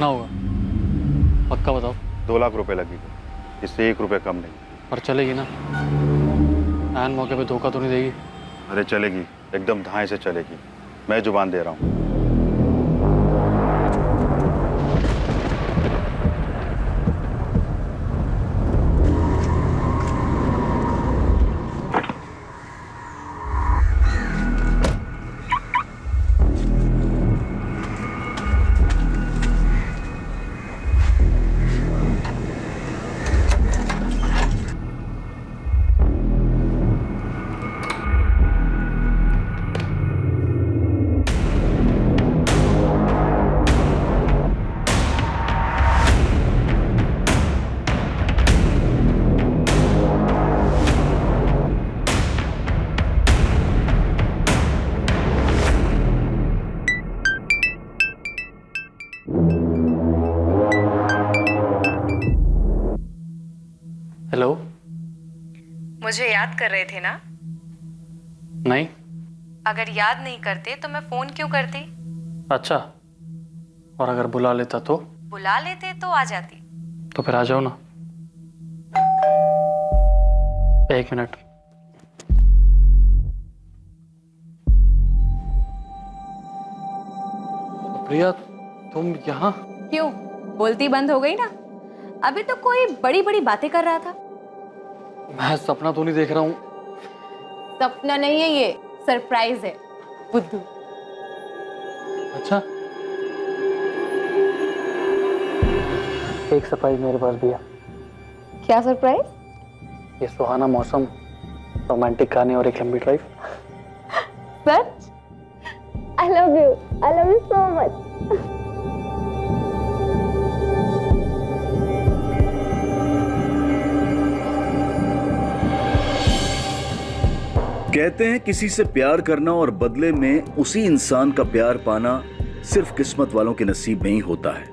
कितना होगा पक्का बताओ। 2 लाख रुपए लगेगी, इससे 1 रुपये कम नहीं। पर चलेगी ना? ऐन मौके पे धोखा तो नहीं देगी? अरे चलेगी, एकदम धाए से चलेगी, मैं जुबान दे रहा हूँ। हेलो। मुझे याद कर रहे थे ना? नहीं। अगर याद नहीं करते तो मैं फोन क्यों करती? अच्छा, और अगर बुला लेता तो? बुला लेते तो आ जाती। तो फिर आ जाओ ना। 1 मिनट। प्रिया तुम यहाँ? क्यों, बोलती बंद हो गई ना? अभी तो कोई बड़ी बड़ी बातें कर रहा था। मैं सपना तो नहीं देख रहा हूँ? सपना नहीं है ये, सरप्राइज है बुद्धू। अच्छा, एक सरप्राइज मेरे पास भी है। क्या सरप्राइज? ये सुहाना मौसम, रोमांटिक गाने और एक लंबी drive. Such? I love you so much. कहते हैं किसी से प्यार करना और बदले में उसी इंसान का प्यार पाना सिर्फ किस्मत वालों के नसीब में ही होता है।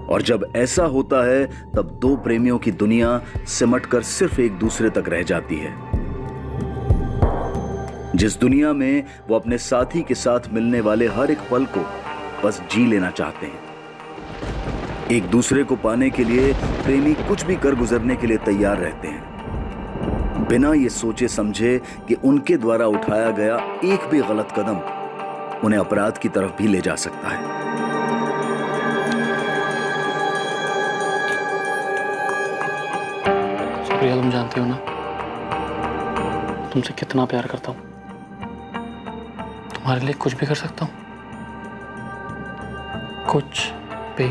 और जब ऐसा होता है तब दो प्रेमियों की दुनिया सिमटकर सिर्फ एक दूसरे तक रह जाती है। जिस दुनिया में वो अपने साथी के साथ मिलने वाले हर एक पल को बस जी लेना चाहते हैं। एक दूसरे को पाने के लिए प्रेमी कुछ भी कर गुजरने के लिए तैयार रहते हैं, बिना ये सोचे समझे कि उनके द्वारा उठाया गया एक भी गलत कदम उन्हें अपराध की तरफ भी ले जा सकता है। प्रिया तुम जानती हो ना, तुमसे कितना प्यार करता हूँ। तुम्हारे लिए कुछ भी कर सकता हूँ, कुछ भी।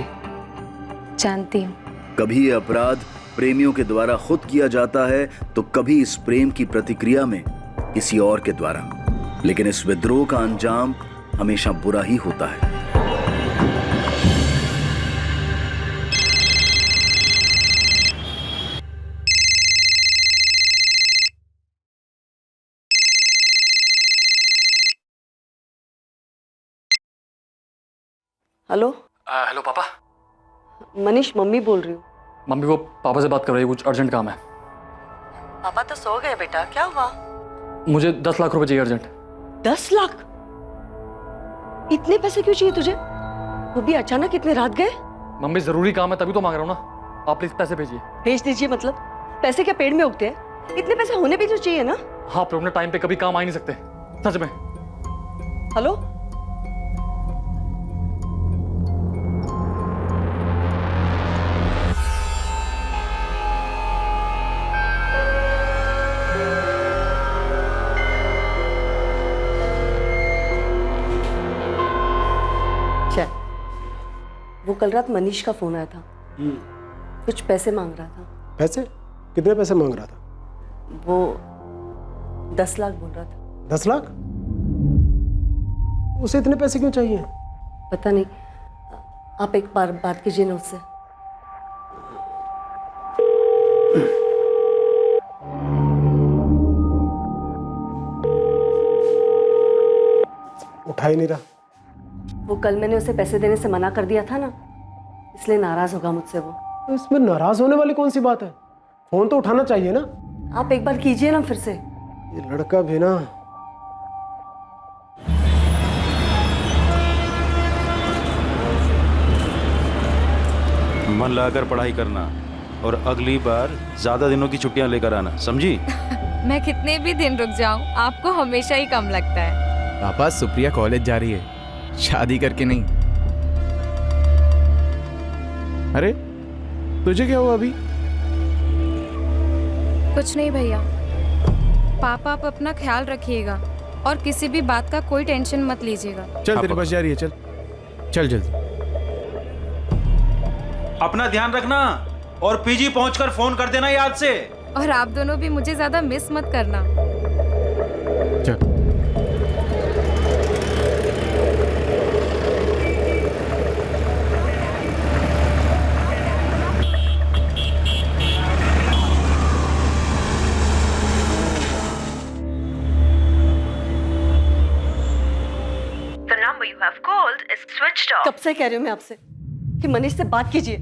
जानती हूँ। कभी ये अपराध प्रेमियों के द्वारा खुद किया जाता है तो कभी इस प्रेम की प्रतिक्रिया में किसी और के द्वारा, लेकिन इस विद्रोह का अंजाम हमेशा बुरा ही होता है। हेलो। हेलो पापा। मनीष, मम्मी बोल रही हूँ। मम्मी वो पापा से बात कर रही है, कुछ अर्जेंट काम है। पापा तो सो गए बेटा, क्या हुआ? मुझे 10 लाख रुपए चाहिए अर्जेंट। 10 लाख? इतने पैसे क्यों चाहिए तुझे? वो भी अचानक, इतने रात गए? मम्मी जरूरी काम है तभी तो मांग रहा हूँ ना, आप प्लीज पैसे भेजिए। भेज दीजिए मतलब? पैसे क्या पेड़ में उगते हैं? इतने पैसे होने भी तो चाहिए ना। हाँ, पर अपने टाइम पे कभी काम आ ही नहीं सकते, सच में। हेलो। वो कल रात मनीष का फोन आया था, कुछ पैसे मांग रहा था। पैसे? कितने पैसे मांग रहा था? वो 10 लाख बोल रहा था। 10 लाख? उसे इतने पैसे क्यों चाहिए? पता नहीं, आप एक बार बात कीजिए ना उससे। उठा ही नहीं रहा। वो कल मैंने उसे पैसे देने से मना कर दिया था ना, इसलिए नाराज होगा मुझसे वो। तो इसमें नाराज होने वाली कौन सी बात है? फोन तो उठाना चाहिए ना। आप एक बार कीजिए ना फिर से। ये लड़का भी ना। मन लगाकर पढ़ाई करना और अगली बार ज्यादा दिनों की छुट्टियां लेकर आना, समझी? मैं कितने भी दिन रुक जाऊं, आपको हमेशा ही कम लगता है। पापा, सुप्रिया कॉलेज जा रही है, शादी करके नहीं। अरे तुझे क्या हुआ अभी? कुछ नहीं भैया। पापा, आप अपना ख्याल रखिएगा और किसी भी बात का कोई टेंशन मत लीजिएगा। चल, तेरी बस जा रही है, चल चल जल्दी। अपना ध्यान रखना और पीजी पहुंचकर फोन कर देना याद से। और आप दोनों भी मुझे ज्यादा मिस मत करना। चल। कब से कह रही हूँ मैं आपसे कि मनीष से बात कीजिए,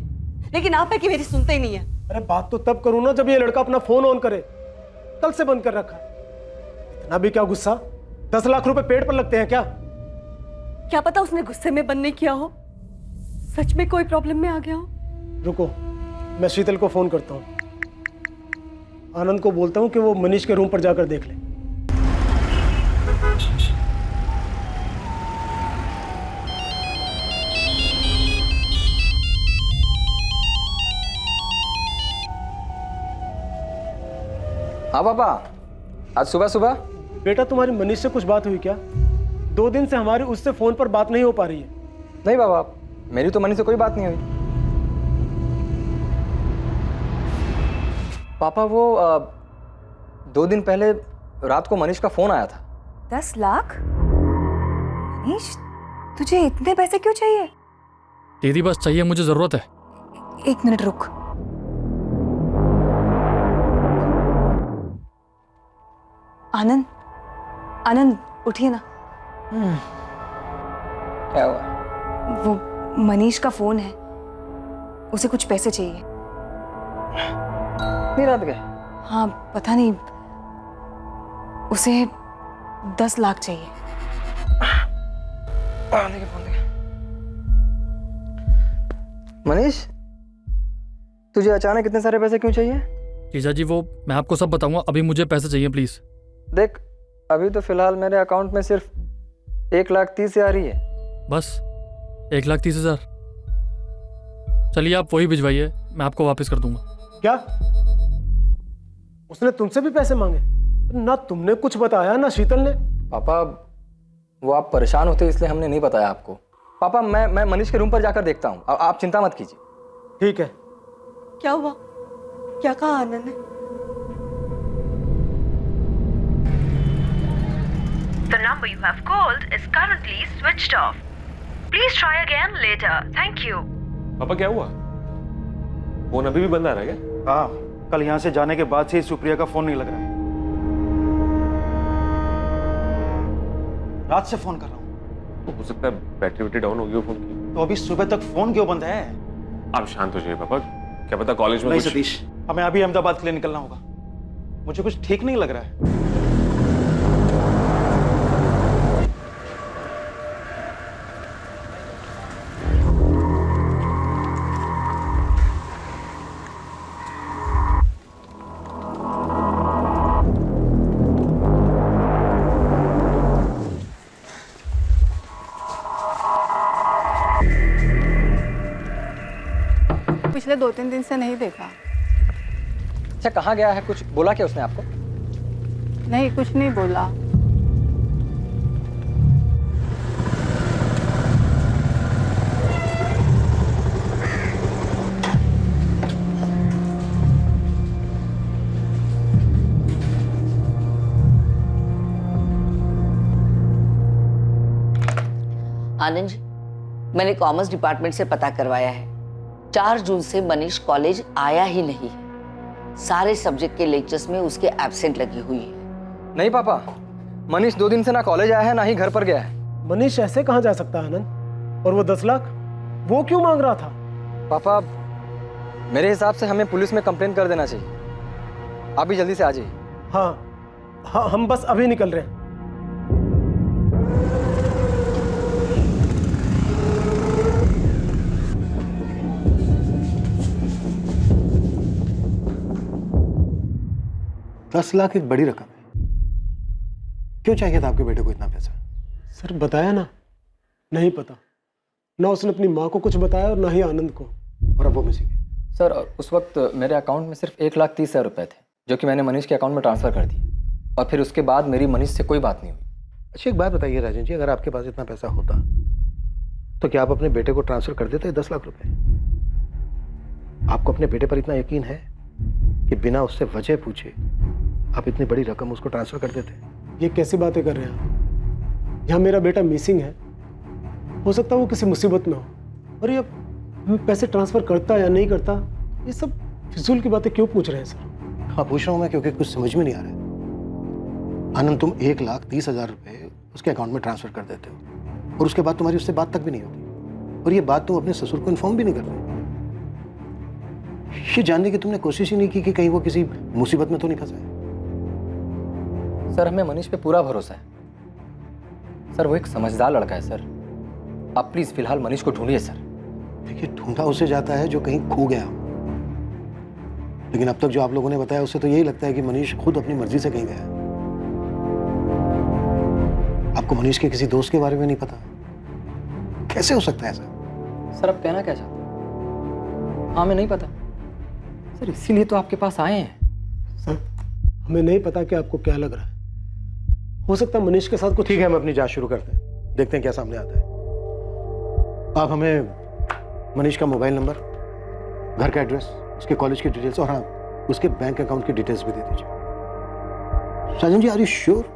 लेकिन आप है कि मेरी सुनते ही नहीं है। अरे बात तो तब करूँ ना जब ये लड़का अपना फोन ऑन करे। कल से बंद कर रखा है। इतना भी क्या गुस्सा? 10 लाख रुपए पेड़ पर लगते हैं क्या? क्या पता उसने गुस्से में बंद नहीं किया हो, सच में कोई प्रॉब्लम में आ गया हो। रुको, मैं शीतल को फोन करता हूँ। आनंद को बोलता हूँ कि वो मनीष के रूम पर जाकर देख ले। हाँ पापा, आज सुबह सुबह। बेटा, तुम्हारी मनीष से कुछ बात हुई क्या? 2 दिन से हमारी उससे फोन पर बात नहीं हो पा रही है। नहीं पापा, मेरी तो मनीष से कोई बात नहीं हुई। पापा, वो 2 दिन पहले रात को मनीष का फोन आया था। 10 लाख? मनीष, तुझे इतने पैसे क्यों चाहिए? दीदी बस चाहिए, मुझे जरूरत है। 1 मिनट रुक। आनंद, आनंद उठिए ना। क्या हुआ? वो मनीष का फोन है, उसे कुछ पैसे चाहिए। नहीं रात गए? हाँ, पता नहीं, उसे 10 लाख चाहिए। देखिए फोन देखिए। मनीष, तुझे अचानक इतने सारे पैसे क्यों चाहिए? जीजा जी, वो मैं आपको सब बताऊंगा, अभी मुझे पैसे चाहिए प्लीज। देख, अभी तो फिलहाल मेरे अकाउंट में सिर्फ 1,30,000 आ रही है। बस 1,30,000? चलिए आप वही भिजवाइए, मैं आपको वापस कर दूंगा। क्या? उसने तुमसे भी पैसे मांगे? ना तुमने कुछ बताया ना शीतल ने। पापा, वो आप परेशान होते इसलिए हमने नहीं बताया आपको। पापा, मैं मनीष के रूम पर जाकर देखता हूँ, आप चिंता मत कीजिए। ठीक है। क्या हुआ? क्या कहा आनंद ने? The number you have called is currently switched off. Please try again later. Thank you. पापा, क्या हुआ? फोन अभी भी बंद आ रहा है क्या? हाँ, कल यहाँ से जाने के बाद से ही सुप्रिया का फोन नहीं लग रहा है। रात से फोन कर रहा हूँ। तो हो सकता है बैटरी डाउन हो गई हो फोन की। तो अभी सुबह तक फोन क्यों बंद है? आप शांत हो जाइए पापा, क्या पता कॉलेज में नहीं कुछ... सतीश, हमें अभी अहमदाबाद के लिए निकलना होगा। मुझे कुछ ठीक नहीं लग रहा है। पिछले 2-3 दिन से नहीं देखा। अच्छा, कहाँ गया है? कुछ बोला क्या उसने आपको? नहीं, कुछ नहीं बोला। आनंद जी, मैंने कॉमर्स डिपार्टमेंट से पता करवाया है। 4 जून से मनीष कॉलेज आया ही नहीं है। सारे सब्जेक्ट के लेक्चर्स में उसके एब्सेंट लगी हुई है। नहीं पापा, मनीष 2 दिन से ना कॉलेज आया है ना ही घर पर गया है। मनीष ऐसे कहाँ जा सकता है आनंद? और वो 10 लाख वो क्यों मांग रहा था? पापा, मेरे हिसाब से हमें पुलिस में कंप्लेन कर देना चाहिए। आप भी जल्दी से आ जाइए। हाँ, हम बस अभी निकल रहे हैं। 10 लाख एक बड़ी रकम है। क्यों चाहिए था आपके बेटे को इतना पैसा? सर बताया ना, नहीं पता। ना उसने अपनी माँ को कुछ बताया और ना ही आनंद को। और अब वो मिसिंग है। सर उस वक्त मेरे अकाउंट में सिर्फ 1,30,000 रुपए थे, जो कि मैंने मनीष के अकाउंट में ट्रांसफ़र कर दिए, और फिर उसके बाद मेरी मनीष से कोई बात नहीं हुई। अच्छा एक बात बताइए राजन जी, अगर आपके पास इतना पैसा होता तो क्या आप अपने बेटे को ट्रांसफर कर देते 10 लाख रुपए? आपको अपने बेटे पर इतना यकीन है कि बिना उससे वजह पूछे आप इतनी बड़ी रकम उसको ट्रांसफर कर देते? ये कैसी बातें कर रहे हैं आप? यहाँ मेरा बेटा मिसिंग है, हो सकता है वो किसी मुसीबत में हो, और ये पैसे ट्रांसफर करता या नहीं करता, ये सब फिजूल की बातें क्यों पूछ रहे हैं सर? हाँ पूछ रहा हूँ मैं, क्योंकि कुछ समझ में नहीं आ रहा है। आनंद, तुम 1,30,000 रुपए उसके अकाउंट में ट्रांसफर कर देते हो और उसके बाद तुम्हारी उससे बात तक भी नहीं होती, और ये बात तुम अपने ससुर को इन्फॉर्म भी नहीं करते। ये जानने की तुमने कोशिश ही नहीं की कि कहीं वो किसी मुसीबत में तो नहीं फंसा है? सर हमें मनीष पे पूरा भरोसा है सर, वो एक समझदार लड़का है सर। आप प्लीज फिलहाल मनीष को ढूंढिए सर। देखिए, ढूंढा उसे जाता है जो कहीं खो गया हो, लेकिन अब तक जो आप लोगों ने बताया उससे तो यही लगता है कि मनीष खुद अपनी मर्जी से कहीं गया है। आपको मनीष के किसी दोस्त के बारे में नहीं पता? कैसे हो सकता है ऐसा? सर आप कहना क्या चाहते हैं? हाँ, हमें नहीं पता सर, इसीलिए तो आपके पास आए हैं। सर हमें नहीं पता कि आपको क्या लग रहा है, हो सकता है मनीष के साथ कुछ। ठीक है, हम अपनी जांच शुरू करते हैं, देखते हैं क्या सामने आता है। आप हमें मनीष का मोबाइल नंबर, घर का एड्रेस, उसके कॉलेज की डिटेल्स और हाँ उसके बैंक अकाउंट की डिटेल्स भी दे दीजिए। Rajan ji, are you sure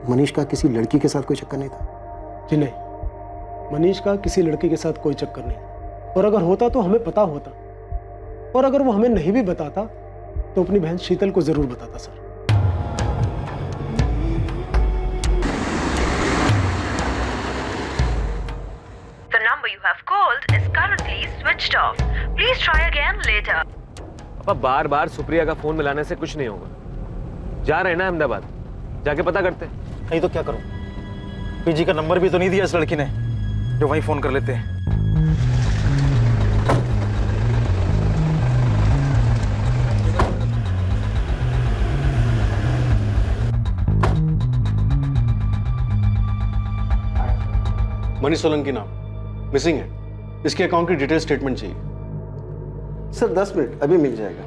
Manish का किसी लड़की के साथ कोई चक्कर नहीं था? जी नहीं, मनीष का किसी लड़की के साथ कोई चक्कर नहीं, और अगर होता तो हमें पता होता, और अगर वो हमें नहीं भी बताता तो अपनी बहन शीतल को जरूर बताता sir. The number you have called is currently switched off. Please try again later. पापा बार बार सुप्रिया का फोन मिलाने से कुछ नहीं होगा। जा रहे हैं ना अहमदाबाद, जाके पता करते हैं। नहीं तो क्या करूं? पीजी का नंबर भी तो नहीं दिया इस लड़की ने, जो वहीं फोन कर लेते हैं। मनीष सोलंकी नाम, मिसिंग है। इसके अकाउंट की डिटेल स्टेटमेंट चाहिए। सर 10 मिनट, अभी मिल जाएगा।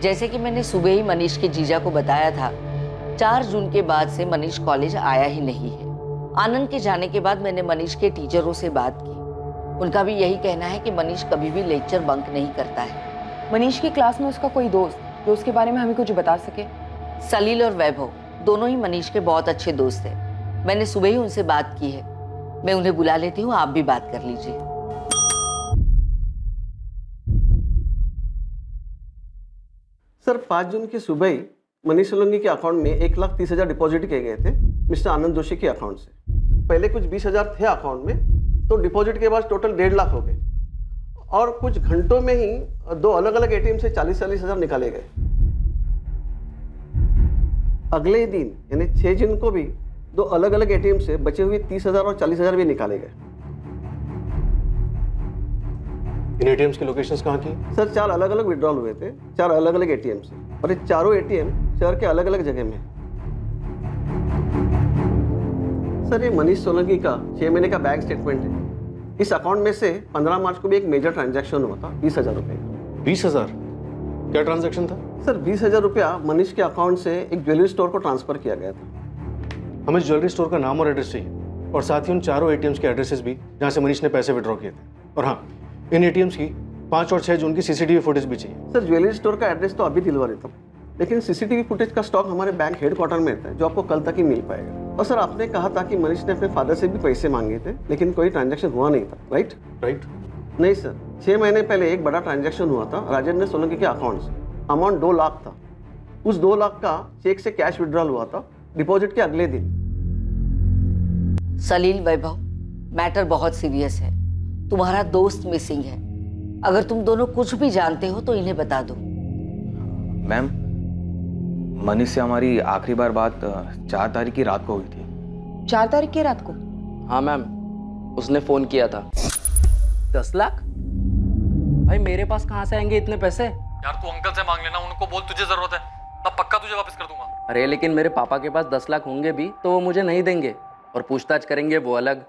जैसे कि मैंने सुबह ही मनीष के जीजा को बताया था, 4 जून के बाद से मनीष कॉलेज आया ही नहीं है। आनंद के जाने के बाद मैंने मनीष के टीचरों से बात की, उनका भी यही कहना है कि मनीष कभी भी लेक्चर बंक नहीं करता है। मनीष की क्लास में उसका कोई दोस्त जो उसके बारे में हमें कुछ बता सके? सलील और वैभव दोनों ही मनीष के बहुत अच्छे दोस्त हैं। मैंने सुबह ही उनसे बात की है, मैं उन्हें बुला लेती हूँ, आप भी बात कर लीजिए। सर 5 जून की सुबह ही मनीष सोलंकी के अकाउंट में 1,30,000 डिपॉजिट किए गए थे मिस्टर आनंद जोशी के अकाउंट से। पहले कुछ 20,000 थे अकाउंट में, तो डिपॉजिट के बाद टोटल 1.5 लाख हो गए, और कुछ घंटों में ही 2 अलग अलग एटीएम से 40,000 निकाले गए। अगले ही दिन यानी 6 जून को भी 2 अलग अलग एटीएम से बचे हुए 30,000 और 40,000 भी निकाले गए। इन एटीएम्स की लोकेशंस कहाँ की? सर 4 अलग अलग विड्रॉल हुए थे, 4 अलग अलग एटीएम से, और ये चारों एटीएम शहर के अलग अलग जगह में। सर ये मनीष सोलंकी का 6 महीने का बैंक स्टेटमेंट है। इस अकाउंट में से 15 मार्च को भी एक मेजर ट्रांजैक्शन हुआ था 20,000 रुपये का। 20,000? क्या ट्रांजैक्शन था? सर 20,000 रुपया मनीष के अकाउंट से एक ज्वेलरी स्टोर को ट्रांसफर किया गया था। हमें ज्वेलरी स्टोर का नाम और एड्रेस चाहिए, और साथ ही उन चारों एटीएम्स के एड्रेसेस भी जहाँ से मनीष ने पैसे विड्रॉ किए थे। और हाँ, इन एटीएम्स की 5 और 6 जून की सीसीटीवी फुटेज भी चाहिए। सर ज्वेलरी स्टोर का एड्रेस तो अभी दिलवा देता हूँ, लेकिन सीसीटीवी फुटेज का स्टॉक हमारे बैंक हेडक्वार्टर में रहता है, जो आपको कल तक ही मिल पाएगा। और सर आपने कहा था कि मनीष ने अपने फादर से भी पैसे मांगे थे, लेकिन कोई ट्रांजैक्शन हुआ नहीं था, राइट? नहीं सर, 6 महीने पहले एक बड़ा ट्रांजैक्शन हुआ था राजेंद्र सोलंकी के अकाउंट से। अमाउंट 2 लाख था। उस 2 लाख का चेक से कैश विड्रॉल हुआ था डिपॉजिट के अगले दिन। सलील, वैभव, मैटर बहुत सीरियस है। तुम्हारा दोस्त मिसिंग है। अगर तुम दोनों कुछ भी जानते हो तो इन्हें बता दो। मैम, मनीष से हमारी आखिरी बार बात 4 तारीख की रात को हुई थी। 4 तारीख की रात को? हाँ मैम, उसने फोन किया था। 10 लाख? भाई मेरे पास कहाँ से आएंगे इतने पैसे? यार तू अंकल से मांग लेना, उनको बोल तुझे जरूरत है। तब पक्का तुझे वापस कर दूंगा। अरे लेकिन मेरे पापा के पास 10 लाख होंगे भी तो वो मुझे नहीं देंगे, और पूछताछ करेंगे वो अलग।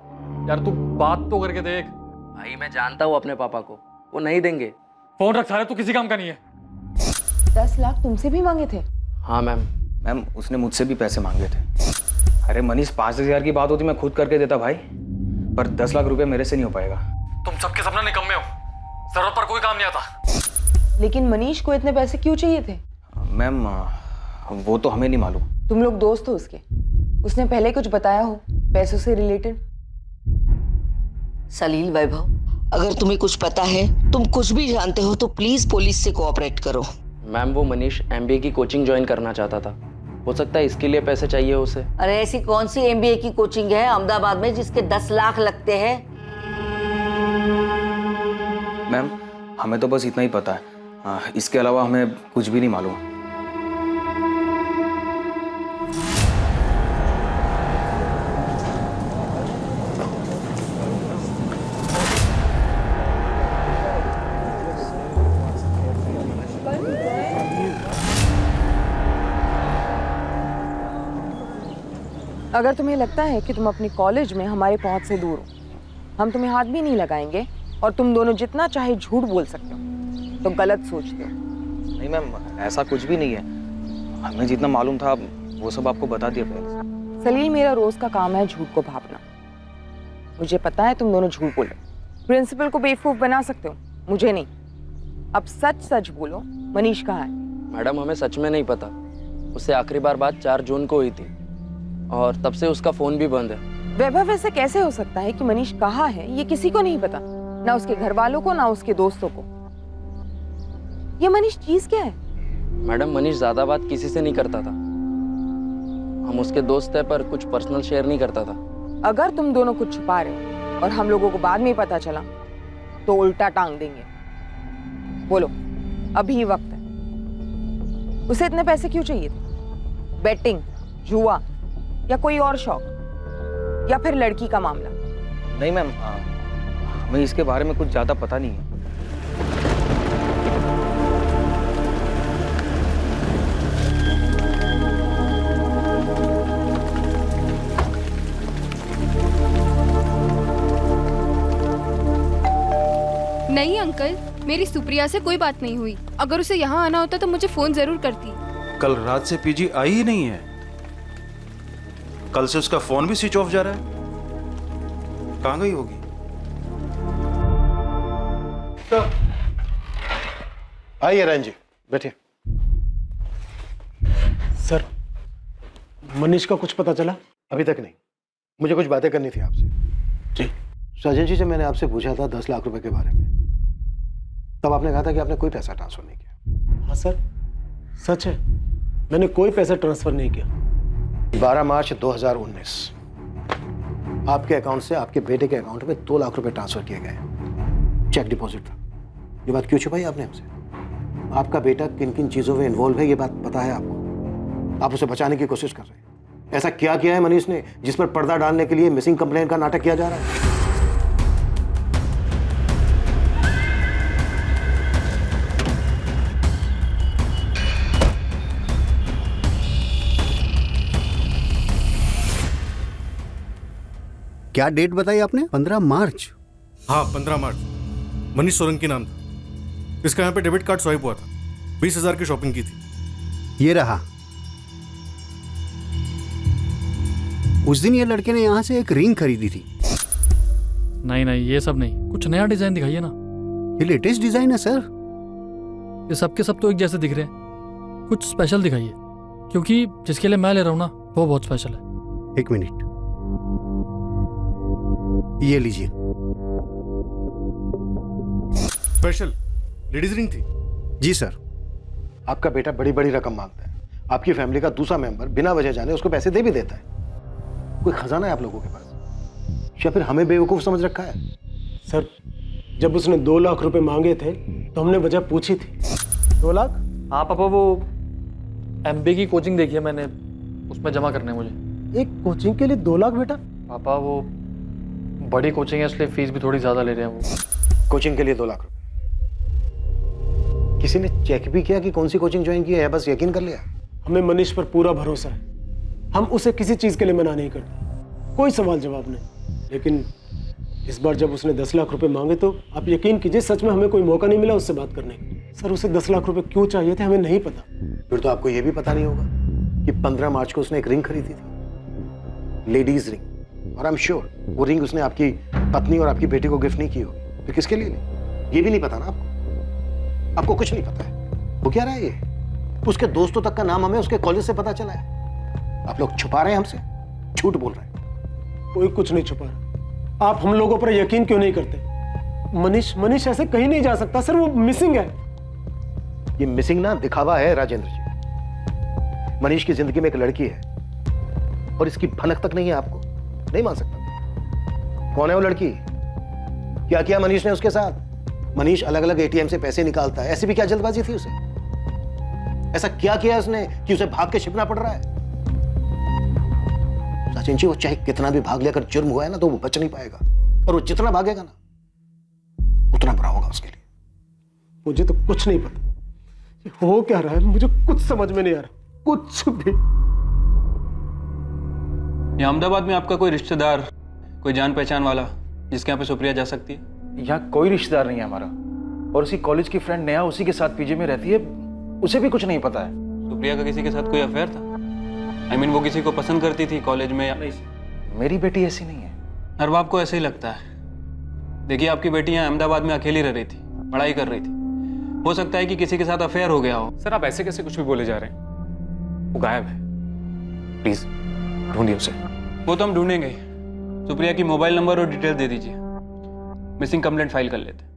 यार तू बात तो करके देख। भाई मैं जानता हूँ अपने पापा को, वो नहीं देंगे। फोन रख सारे, तू किसी काम का नहीं है। 10 लाख तुमसे भी मांगे थे? हाँ मैम। मैम उसने मुझसे भी पैसे मांगे थे। अरे मनीष 5,000 की बात होती मैं खुद करके देता भाई, पर 10 लाख रुपए मेरे से नहीं हो पाएगा। तुम सबके सपना निकम्मे हो, जरूरत पर कोई काम नहीं आता। लेकिन मनीष को इतने पैसे क्यों चाहिए थे? मैम वो तो हमें नहीं मालूम। तुम लोग दोस्त हो उसके? उसने पहले कुछ बताया हो पैसों से रिलेटेड? सलील वैभव, अगर तुम्हें कुछ पता है, तुम कुछ भी जानते हो तो प्लीज पुलिस से कोऑपरेट करो। मैम वो मनीष MBA की कोचिंग ज्वाइन करना चाहता था, हो सकता है इसके लिए पैसे चाहिए उसे। अरे ऐसी कौन सी MBA की कोचिंग है अहमदाबाद में जिसके 10 लाख लगते हैं? मैम हमें तो बस इतना ही पता है, इसके अलावा हमें कुछ भी नहीं मालूम। अगर तुम्हें लगता है कि तुम अपनी कॉलेज में हमारे पहुंच से दूर हो, हम तुम्हें हाथ भी नहीं लगाएंगे और तुम दोनों जितना चाहे झूठ बोल सकते हो, तो गलत सोचते हो। नहीं मैम ऐसा कुछ भी नहीं है, हमें जितना मालूम था वो सब आपको बता दिया पहले। सलील, मेरा रोज का काम है झूठ को भापना। मुझे पता है तुम दोनों झूठ बोले, प्रिंसिपल को बेवकूफ बना सकते हो, मुझे नहीं। अब सच सच बोलो, मनीष कहाँ है? मैडम हमें सच में नहीं पता, उससे आखिरी बार बात 4 जून को हुई थी और तब से उसका फोन भी बंद है। वैभव, ऐसे कैसे हो सकता है कि मनीष कहाँ है ये किसी को नहीं पता, ना उसके घर वालों को ना उसके दोस्तों को? ये मनीष चीज क्या है? मैडम मनीष ज्यादा बात किसी से नहीं करता था, हम उसके दोस्त हैं पर कुछ पर्सनल शेयर नहीं करता था। अगर तुम दोनों कुछ छुपा रहे हो और हम लोगों को बाद में पता चला तो उल्टा टांग देंगे। बोलो, अभी वक्त है। उसे इतने पैसे क्यों चाहिए थे? बैटिंग, जुआ या कोई और शौक, या फिर लड़की का मामला? नहीं मैम हमें इसके बारे में कुछ ज्यादा पता नहीं है। नहीं अंकल, मेरी सुप्रिया से कोई बात नहीं हुई। अगर उसे यहाँ आना होता तो मुझे फोन जरूर करती। कल रात से पीजी आई ही नहीं है, कल से उसका फोन भी स्विच ऑफ जा रहा है। कहाँ गई होगी? आइए रंजी, बैठिए। सर, मनीष का कुछ पता चला? अभी तक नहीं, मुझे कुछ बातें करनी थी आपसे। जी। साजन जी, जब मैंने आपसे पूछा था 10 लाख रुपए के बारे में, तब आपने कहा था कि आपने कोई पैसा ट्रांसफर नहीं किया। हाँ सर, सच है, मैंने कोई पैसा ट्रांसफर नहीं किया। 12 मार्च 2019 आपके अकाउंट से आपके बेटे के अकाउंट में 2 लाख रुपए ट्रांसफर किए गए, चेक डिपॉजिट था। ये बात क्यों छुपाई आपने हमसे? आपका बेटा किन किन चीजों में इन्वॉल्व है ये बात पता है आपको? आप उसे बचाने की कोशिश कर रहे हैं। ऐसा क्या किया है मनीष ने जिस पर पर्दा डालने के लिए मिसिंग कंप्लेंट का नाटक किया जा रहा है? क्या डेट बताई आपने? 15 मार्च? हाँ 15 मार्च। मनीष सोलंकी नाम था इसका। यहाँ पे डेबिट कार्ड स्वाइप हुआ था, 20,000 की शॉपिंग की थी। ये रहा। उस दिन ये लड़के ने यहाँ से एक रिंग खरीदी थी। नहीं नहीं, ये सब नहीं, कुछ नया डिजाइन दिखाइए ना। ये लेटेस्ट डिजाइन है सर। ये सब के सब तो एक जैसे दिख रहे हैं, कुछ स्पेशल दिखाइए, क्योंकि जिसके लिए मैं ले रहा हूँ ना वो बहुत स्पेशल है। 1 मिनट, ये लीजिए। स्पेशल लेडीज रिंग थी? जी सर। आपका बेटा बड़ी बड़ी रकम मांगता है, आपकी फैमिली का दूसरा मेंबर बिना वजह जाने उसको पैसे दे भी देता है। कोई खजाना है आप लोगों के पास, या फिर हमें बेवकूफ समझ रखा है? सर, जब उसने 2 लाख रुपए मांगे थे तो हमने वजह पूछी थी। 2 लाख? हाँ पापा, वो MBA की कोचिंग देखी है मैंने, उसमें जमा करने हैं मुझे। एक कोचिंग के लिए 2 लाख बेटा? पापा वो बड़ी कोचिंग है इसलिए फीस भी थोड़ी ज्यादा ले रहे हैं वो। कोचिंग के लिए 2 लाख रुपए? किसी ने चेक भी किया कि कौन सी कोचिंग ज्वाइन की है, या बस यकीन कर लिया? हमें मनीष पर पूरा भरोसा है। हम उसे किसी चीज के लिए मना नहीं करते, कोई सवाल जवाब नहीं। लेकिन इस बार जब उसने 10 लाख रुपए मांगे तो आप यकीन कीजिए सच में हमें कोई मौका नहीं मिला उससे बात करने का। सर उसे 10 लाख रुपए क्यों चाहिए थे हमें नहीं पता। फिर तो आपको यह भी पता नहीं होगा कि 15 मार्च को उसने एक रिंग खरीदी थी, लेडीज रिंग, और आई एम श्योर वो रिंग उसने आपकी पत्नी और आपकी बेटी को गिफ्ट नहीं की होगी। फिर किसके लिए ली? ये भी नहीं पता ना आपको, आपको कुछ नहीं पता है। वो क्या रहा है ये? उसके दोस्तों तक का नाम हमें उसके कॉलेज से पता चला है। आप लोग छुपा रहे हैं हमसे, झूठ बोल रहे हैं। कोई कुछ नहीं छुपा रहा। आप हम लोगों पर यकीन क्यों नहीं करते? मनीष ऐसे कहीं नहीं जा सकता सर, वो मिसिंग है। ये मिसिंग ना दिखावा है राजेंद्र जी। मनीष की जिंदगी में एक लड़की है और इसकी भनक तक नहीं है, आपको नहीं मान सकता। कौन है वो लड़की? क्या किया मनीष ने उसके साथ? मनीष अलग अलग एटीएम से पैसे निकालता है, ऐसी भी क्या जल्दबाजी थी उसे? ऐसा क्या किया उसने कि उसे भाग के छिपना पड़ रहा है? सचिन जी वो चाहे कितना भी भाग लिया, अगर जुर्म हुआ है ना तो वो बच नहीं पाएगा, और वो जितना भागेगा ना उतना बुरा होगा उसके लिए। मुझे तो कुछ नहीं पता ये हो क्या रहा है, मुझे कुछ समझ में नहीं आ रहा, कुछ भी। यहाँ अहमदाबाद में आपका कोई रिश्तेदार, कोई जान पहचान वाला जिसके यहाँ पे सुप्रिया जा सकती है? यहाँ कोई रिश्तेदार नहीं है हमारा, और उसी कॉलेज की फ्रेंड नेहा उसी के साथ पीजी में रहती है, उसे भी कुछ नहीं पता है। सुप्रिया का किसी के साथ कोई अफेयर था? I mean, वो किसी को पसंद करती थी कॉलेज में या नहीं? मेरी बेटी ऐसी नहीं है। हर बाप को ऐसे ही लगता है। देखिए आपकी बेटी यहाँ अहमदाबाद में अकेली रह रही थी, पढ़ाई कर रही थी, हो सकता है कि किसी के साथ अफेयर हो गया हो। सर आप ऐसे कैसे कुछ भी बोले जा रहे हैं? वो गायब है, प्लीज ढूंढिए उसे। वो तो हम ढूंढेंगे ही। सुप्रिया की मोबाइल नंबर और डिटेल दे दीजिए, मिसिंग कंप्लेंट फाइल कर लेते।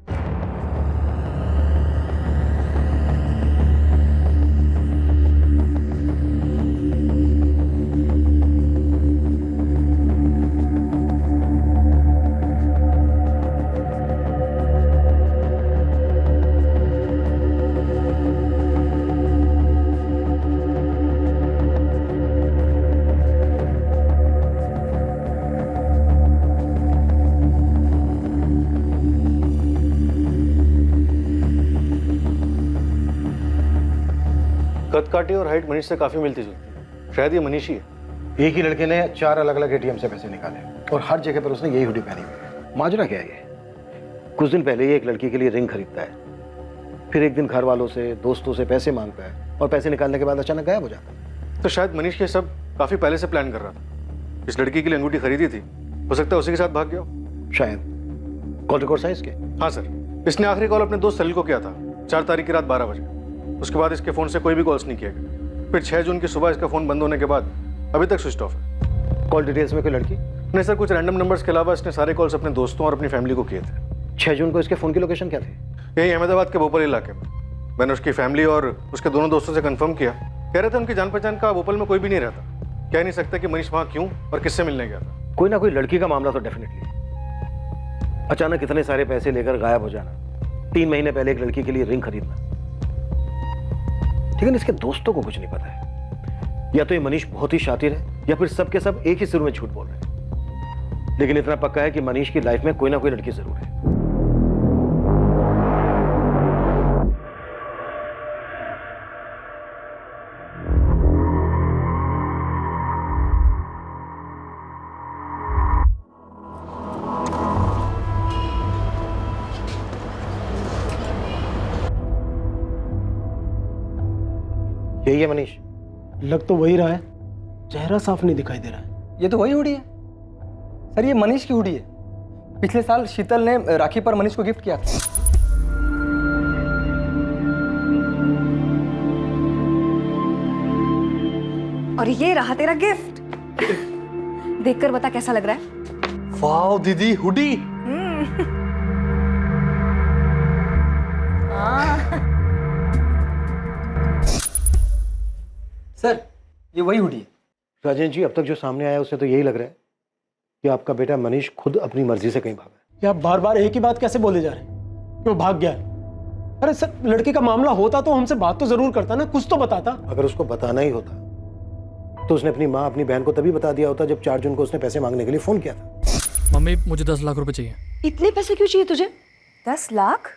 कद काठी और हाइट मनीष से काफी मिलती जुलती, शायद ये मनीष ही है। एक ही लड़के ने 4 अलग अलग एटीएम से पैसे निकाले और हर जगह पर उसने यही हुडी पहनी हुई है। माजरा क्या है ये? कुछ दिन पहले ही एक लड़की के लिए रिंग खरीदता है, फिर एक दिन घर वालों से दोस्तों से पैसे मांगता है और पैसे निकालने के बाद अचानक गायब हो जाता है। तो शायद मनीष ये सब काफी पहले से प्लान कर रहा था। इस लड़की के लिए अंगूठी खरीदी थी, हो सकता है उसी के साथ भाग गया हो। शायद। कॉल रिकॉर्ड साइज के? हाँ सर, इसने आखिरी कॉल अपने दोस्त सलील को किया था 4 तारीख की रात 12 बजे। उसके बाद इसके फोन से कोई भी कॉल्स नहीं किया गया। फिर 6 जून की सुबह इसका फोन बंद होने के बाद अभी तक स्विच ऑफ है। कॉल डिटेल्स में कोई लड़की? नहीं सर, कुछ रैंडम नंबर्स के अलावा इसने सारे कॉल्स अपने दोस्तों और अपनी फैमिली को किए थे। 6 जून को इसके फोन की लोकेशन क्या थी? यही अहमदाबाद के भोपाल इलाके में। मैंने उसकी फैमिली और उसके दोनों दोस्तों से कंफर्म किया, कह रहे थे उनकी जान पहचान का भोपाल में कोई भी नहीं रहता। कह नहीं सकता कि मनीष वहाँ क्यों और किससे मिलने गया था। कोई ना कोई लड़की का मामला तो डेफिनेटली। अचानक इतने सारे पैसे लेकर गायब हो जाना, 3 महीने पहले एक लड़की के लिए रिंग खरीदना। लेकिन इसके दोस्तों को कुछ नहीं पता है। या तो ये मनीष बहुत ही शातिर है या फिर सब के सब एक ही सुर में झूठ बोल रहे हैं। लेकिन इतना पक्का है कि मनीष की लाइफ में कोई ना कोई लड़की जरूर है। यही है मनीष? लग तो वही रहा है, चेहरा साफ नहीं दिखाई दे रहा है। ये तो वही हुडी है सर, ये मनीष की हुडी है। पिछले साल शीतल ने राखी पर मनीष को गिफ्ट किया था। और ये रहा तेरा गिफ्ट। देखकर बता कैसा लग रहा है? वाओ दीदी, हुडी। सर ये वही हुडी है। राजेंद्र जी, अब तक जो सामने आया उससे तो यही लग रहा है कि आपका बेटा मनीष खुद अपनी मर्जी से कहीं भागा। या बार बार एक ही बात कैसे बोले जा रहे हैं कि वो भाग गया है? अरे सर, लड़के का मामला होता तो हमसे बात तो जरूर करता ना, कुछ तो बताता। अगर उसको बताना ही होता तो उसने अपनी माँ अपनी बहन को तभी बता दिया होता जब 4 जून को उसने पैसे मांगने के लिए फोन किया था। मम्मी मुझे 10 लाख रुपए चाहिए। इतने पैसे क्यों चाहिए तुझे? 10 लाख?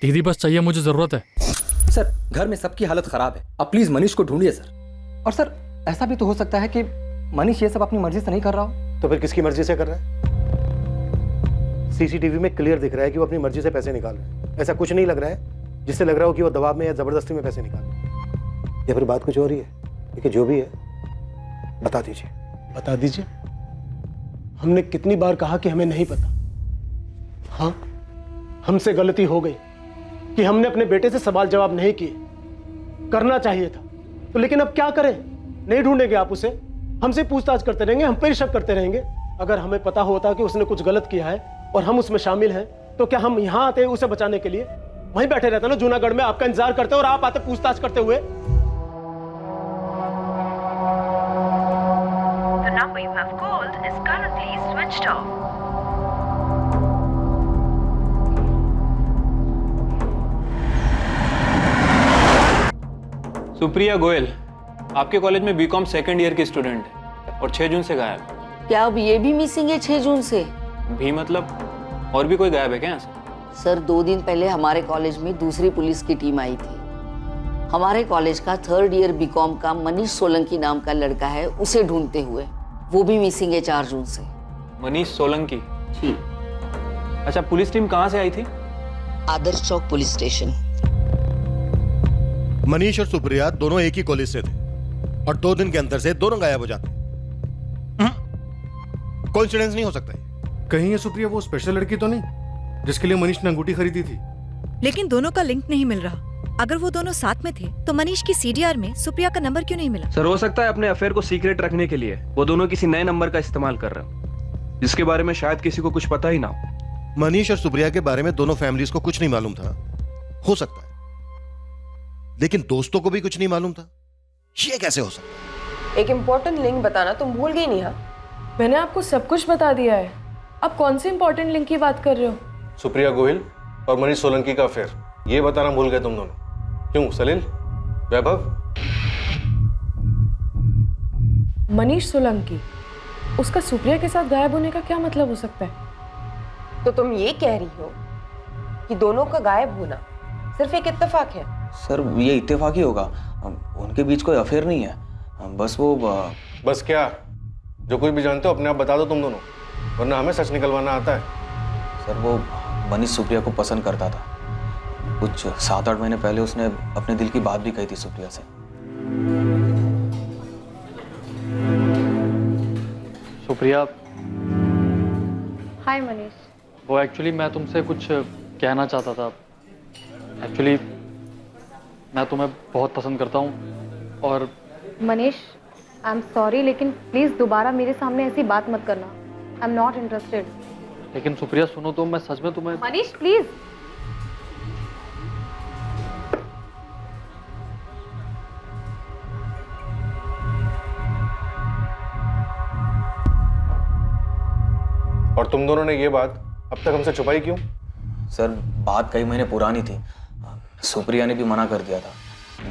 दीदी बस चाहिए, मुझे जरूरत है। सर घर में सबकी हालत खराब है, आप प्लीज मनीष को ढूंढिए सर। और सर ऐसा भी तो हो सकता है कि मनीष ये सब अपनी मर्जी से नहीं कर रहा हो। तो फिर किसकी मर्जी से कर रहा है? सीसीटीवी में क्लियर दिख रहा है कि वो अपनी मर्जी से पैसे निकाल रहा है। ऐसा कुछ नहीं लग रहा है जिससे लग रहा हो कि वो दबाव में या जबरदस्ती में पैसे निकाल रहा है, या फिर बात कुछ और ही है। लेकिन जो भी है बता दीजिए। बता दीजिए। हमने कितनी बार कहा कि हमें नहीं पता। हाँ, हमसे गलती हो गई कि हमने अपने बेटे से सवाल जवाब नहीं किए, करना चाहिए था। तो लेकिन अब क्या करें? नहीं ढूंढेंगे आप उसे, हमसे पूछताछ करते रहेंगे, हम पे शक करते रहेंगे। अगर हमें पता होता कि उसने कुछ गलत किया है और हम उसमें शामिल हैं, तो क्या हम यहाँ आते उसे बचाने के लिए? वहीं बैठे रहते ना जूनागढ़ में, आपका इंतजार करते और आप आते पूछताछ करते हुए। The number you have called is currently switched off. Supriya Goyal आपके कॉलेज में बीकॉम सेकंड ईयर की स्टूडेंट है और 6 जून से गायब। क्या अब ये भी मिसिंग है 6 जून से? भी मतलब और भी कोई गायब है क्या यहाँ से? सर 2 दिन पहले हमारे कॉलेज में दूसरी पुलिस की टीम आई थी। हमारे कॉलेज का 3rd ईयर बीकॉम का मनीष सोलंकी नाम का लड़का है, उसे ढूंढते हुए। वो भी मिसिंग है 4 जून से। मनीष सोलंकी? जी। अच्छा, पुलिस टीम कहाँ से आई थी? आदर्श चौक पुलिस स्टेशन। मनीष और सुप्रिया दोनों एक ही कॉलेज से थे और 2 दिन के अंदर से दोनों गायब हो जाते। कोइंसिडेंस नहीं हो सकता है। कहीं ये सुप्रिया वो स्पेशल लड़की तो नहीं जिसके लिए मनीष ने अंगूठी खरीदी थी? लेकिन दोनों का लिंक नहीं मिल रहा। अगर वो दोनों साथ में थे तो मनीष की सीडीआर में सुप्रिया का नंबर क्यों नहीं मिला? सर हो सकता है अपने अफेयर को सीक्रेट रखने के लिए वो दोनों किसी नए नंबर का इस्तेमाल कर रहे हो, जिसके बारे में शायद किसी को कुछ पता ही ना हो। मनीष और सुप्रिया के बारे में दोनों फैमिलीज को कुछ नहीं मालूम था, हो सकता है, लेकिन दोस्तों को भी कुछ नहीं मालूम था। ये कैसे हो सकता है? एक इम्पोर्टेंट लिंक बताना तुम भूल गई नेहा। मैंने आपको सब कुछ बता दिया है, अब कौन सी इम्पोर्टेंट लिंक की बात कर रहे हो? सुप्रिया गोहिल और मनीष सोलंकी का अफेयर, ये बताना भूल गए तुम दोनों। क्यों सलील, वैभव? मनीष सोलंकी, उसका सुप्रिया के साथ गायब होने का क्या मतलब हो सकता है? तो तुम ये कह रही हो कि दोनों का गायब होना सिर्फ एक इत्तेफाक है? सर ये इत्तेफाक ही होगा, उनके बीच कोई अफेयर नहीं है, बस वो बस क्या? जो कुछ भी जानते हो अपने आप बता दो तुम दोनों, वरना हमें सच निकलवाना आता है। सर वो मनीष सुप्रिया को पसंद करता था। कुछ 7-8 महीने पहले उसने अपने दिल की बात भी कही थी सुप्रिया से। सुप्रिया, हाय मनीष। वो एक्चुअली मैं तुमसे कुछ कहना चाहता था। एक्चुअली मैं तुम्हें बहुत पसंद करता हूँ और मनीष, आई एम सॉरी, लेकिन प्लीज दोबारा मेरे सामने ऐसी बात मत करना। I am not interested. लेकिन सुप्रिया सुनो तो, मैं सच में तुम्हें। मनीष प्लीज। और तुम दोनों ने ये बात अब तक हमसे छुपाई क्यों? सर बात कई महीने पुरानी थी, सुप्रिया ने भी मना कर दिया था।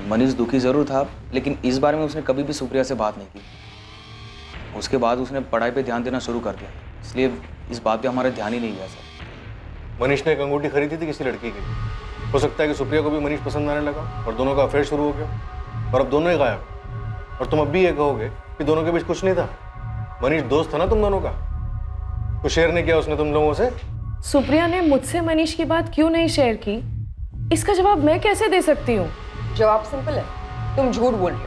मनीष दुखी जरूर था, लेकिन इस बारे में उसने कभी भी सुप्रिया से बात नहीं की। उसके बाद उसने पढ़ाई पे ध्यान देना शुरू कर दिया, इसलिए इस बात पे हमारा ध्यान ही नहीं गया सर। मनीष ने एक अंगूठी खरीदी थी किसी लड़की की, हो सकता है कि सुप्रिया को भी मनीष पसंद आने लगा और दोनों का अफेयर शुरू हो गया और अब दोनों ही गायब। और तुम अब भी ये कहोगे कि दोनों के बीच कुछ नहीं था? मनीष दोस्त था ना तुम दोनों का, कुछ शेयर नहीं किया उसने तुम लोगों से? सुप्रिया ने मुझसे मनीष की बात क्यों नहीं शेयर की, इसका जवाब मैं कैसे दे सकती हूँ? जवाब सिंपल है, तुम झूठ बोल रही हो।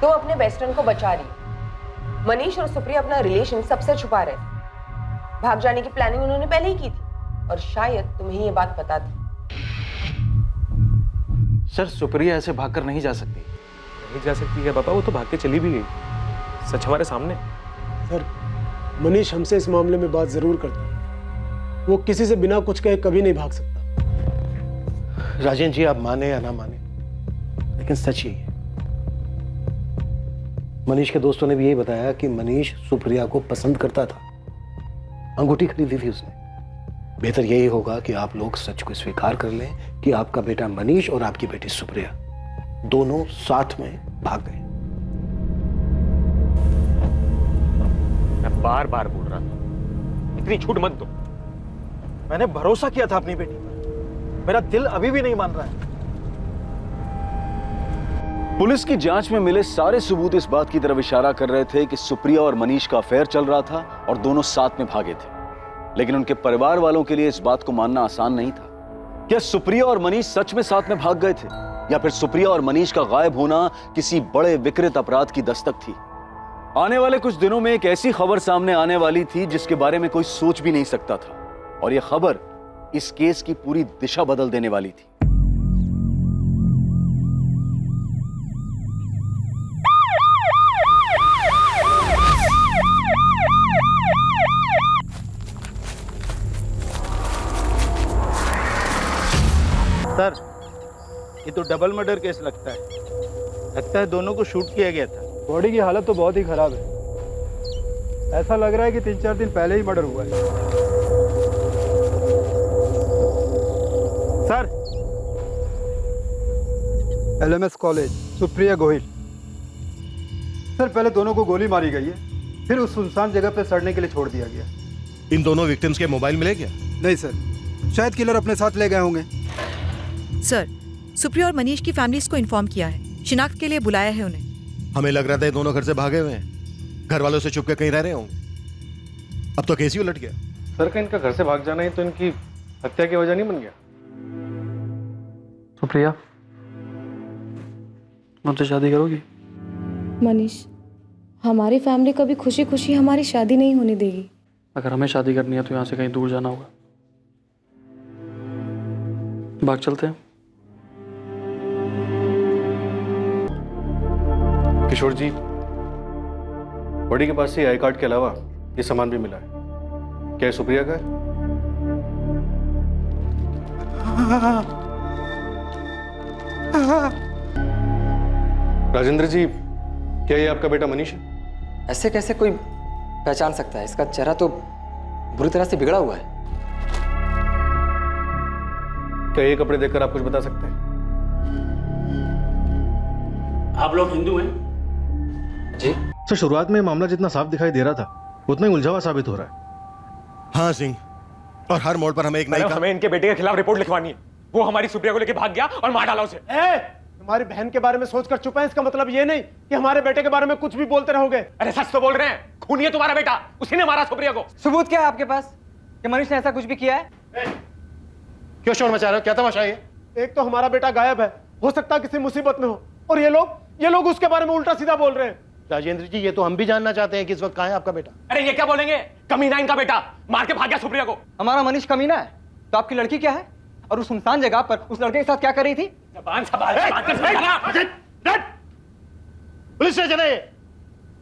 तुम अपने बेस्ट फ्रेंड को बचा रही हो। मनीष और सुप्रिया अपना रिलेशन सबसे छुपा रहे थे। भाग जाने की प्लानिंग उन्होंने पहले ही की थी और शायद तुम्हें ये बात पता थी। सर सुप्रिया ऐसे भागकर नहीं जा सकती। नहीं जा सकती है पापा, वो तो भाग के चली भी गई, सच हमारे सामने। सर मनीष हमसे इस मामले में बात जरूर करता है, वो किसी से बिना कुछ कहे कभी नहीं भाग सकता। राजेंद्र जी आप माने या ना माने, लेकिन सच यही है। मनीष के दोस्तों ने भी यही बताया कि मनीष सुप्रिया को पसंद करता था, अंगूठी खरीदी थी उसने। बेहतर यही होगा कि आप लोग सच को स्वीकार कर लें कि आपका बेटा मनीष और आपकी बेटी सुप्रिया दोनों साथ में भाग गए। मैं बार बार बोल रहा था, इतनी छूट मत दो। मैंने भरोसा किया था अपनी बेटी पर, मेरा दिल अभी भी नहीं मान रहा है। पुलिस की जांच में मिले सारे सबूत इस बात की तरफ इशारा कर रहे थे कि सुप्रिया और मनीष का अफेयर चल रहा था और दोनों साथ में भागे थे। लेकिन उनके परिवार वालों के लिए इस बात को मानना आसान नहीं था। क्या सुप्रिया और मनीष सच में साथ में भाग गए थे, या फिर सुप्रिया और मनीष का गायब होना किसी बड़े विकृत अपराध की दस्तक थी? आने वाले कुछ दिनों में एक ऐसी खबर सामने आने वाली थी जिसके बारे में कोई सोच भी नहीं सकता था, और यह खबर इस केस की पूरी दिशा बदल देने वाली थी। सर, ये तो डबल मर्डर केस लगता है दोनों को शूट किया गया था। बॉडी की हालत तो बहुत ही खराब है। ऐसा लग रहा है कि 3-4 दिन पहले ही मर्डर हुआ है। Sir, LMS college, Supriya Gohil. Sir, पहले दोनों को गोली मारी गई है, फिर उस सुनसान जगह पे सड़ने के लिए छोड़ दिया गया। इन दोनों विक्टिम्स के मोबाइल मिले क्या? नहीं सर, शायद किलर अपने साथ ले गए होंगे। सर, सुप्रिया और मनीष की फैमिलीज को इन्फॉर्म किया है, शिनाख्त के लिए बुलाया है उन्हें। हमें लग रहा था ये दोनों घर से भागे हुए हैं, घर वालों से छुप के कहीं रह रहे होंगे। अब तो केस ही उलट गया। सर, का इनका घर से भाग जाना ही तो इनकी हत्या की वजह नहीं बन गया? सुप्रिया, मुझसे शादी करोगी? मनीष, हमारी फैमिली कभी खुशी खुशी हमारी शादी नहीं होने देगी। अगर हमें शादी करनी है तो यहाँ से कहीं दूर जाना होगा। भाग चलते हैं। किशोर जी, बॉडी के पास से आई कार्ड के अलावा ये सामान भी मिला है। क्या ये सुप्रिया का है? राजेंद्र जी, क्या ये आपका बेटा मनीष है? ऐसे कैसे कोई पहचान सकता है? इसका चेहरा तो बुरी तरह से बिगड़ा हुआ है। क्या ये कपड़े देखकर आप कुछ बता सकते हैं? आप लोग हिंदू हैं? जी सर, शुरुआत में मामला जितना साफ दिखाई दे रहा था उतना ही उलझा हुआ साबित हो रहा है। हाँ सिंह, और हर मोड़ पर हमें एक नई हमें इनके बेटे के खिलाफ रिपोर्ट लिखवानी है। वो हमारी सुप्रिया को लेके भाग गया और मार डाला उसे। हमारी बहन के बारे में सोचकर चुप है, इसका मतलब ये नहीं कि हमारे बेटे के बारे में कुछ भी बोलते रहोगे। अरे सच तो बोल रहे हैं, खूनी है तुम्हारा बेटा, उसी ने मारा सुप्रिया को। सबूत क्या है आपके पास कि मनीष ने ऐसा कुछ भी किया है? क्यों शोर मचा रहे हो? क्या तमाशा है? एक तो हमारा बेटा गायब है, हो सकता है किसी मुसीबत में हो, और ये लोग उसके बारे में उल्टा सीधा बोल रहे हैं। राजेंद्र जी, ये तो हम भी जानना चाहते हैं कि इस वक्त कहाँ है आपका बेटा। अरे ये क्या बोलेंगे, कमीना इनका बेटा, मार के भाग गया सुप्रिया को। हमारा मनीष कमीना है तो आपकी लड़की क्या है? और उस सुनसान जगह पर उस लड़के के साथ क्या कर रही थी? जबान संभाल के बात कर। पुलिस स्टेशन है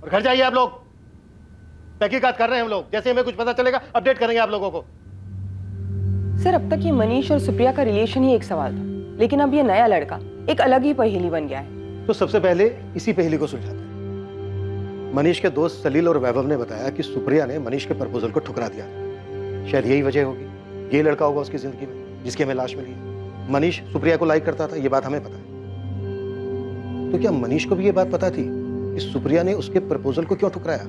और घर जाइए आप लोग। तहकीकात कर रहे हैं हम लोग, जैसे हमें कुछ पता चलेगा अपडेट करेंगे आप लोगों को। सर, अब तक ये मनीष और सुप्रिया का रिलेशन ही एक सवाल था, लेकिन अब ये नया लड़का एक अलग ही पहेली बन गया है। तो सबसे पहले इसी पहेली को सुलझाते हैं। मनीष के दोस्त सलील और वैभव ने बताया कि सुप्रिया ने मनीष के प्रपोजल को ठुकरा दिया। शायद यही वजह होगी, ये लड़का होगा उसकी जिंदगी में जिसकी हमें लाश मिली है। मनीष सुप्रिया को लाइक करता था, ये बात हमें पता है। तो क्या मनीष को भी ये बात पता थी कि सुप्रिया ने उसके प्रपोजल को क्यों ठुकराया,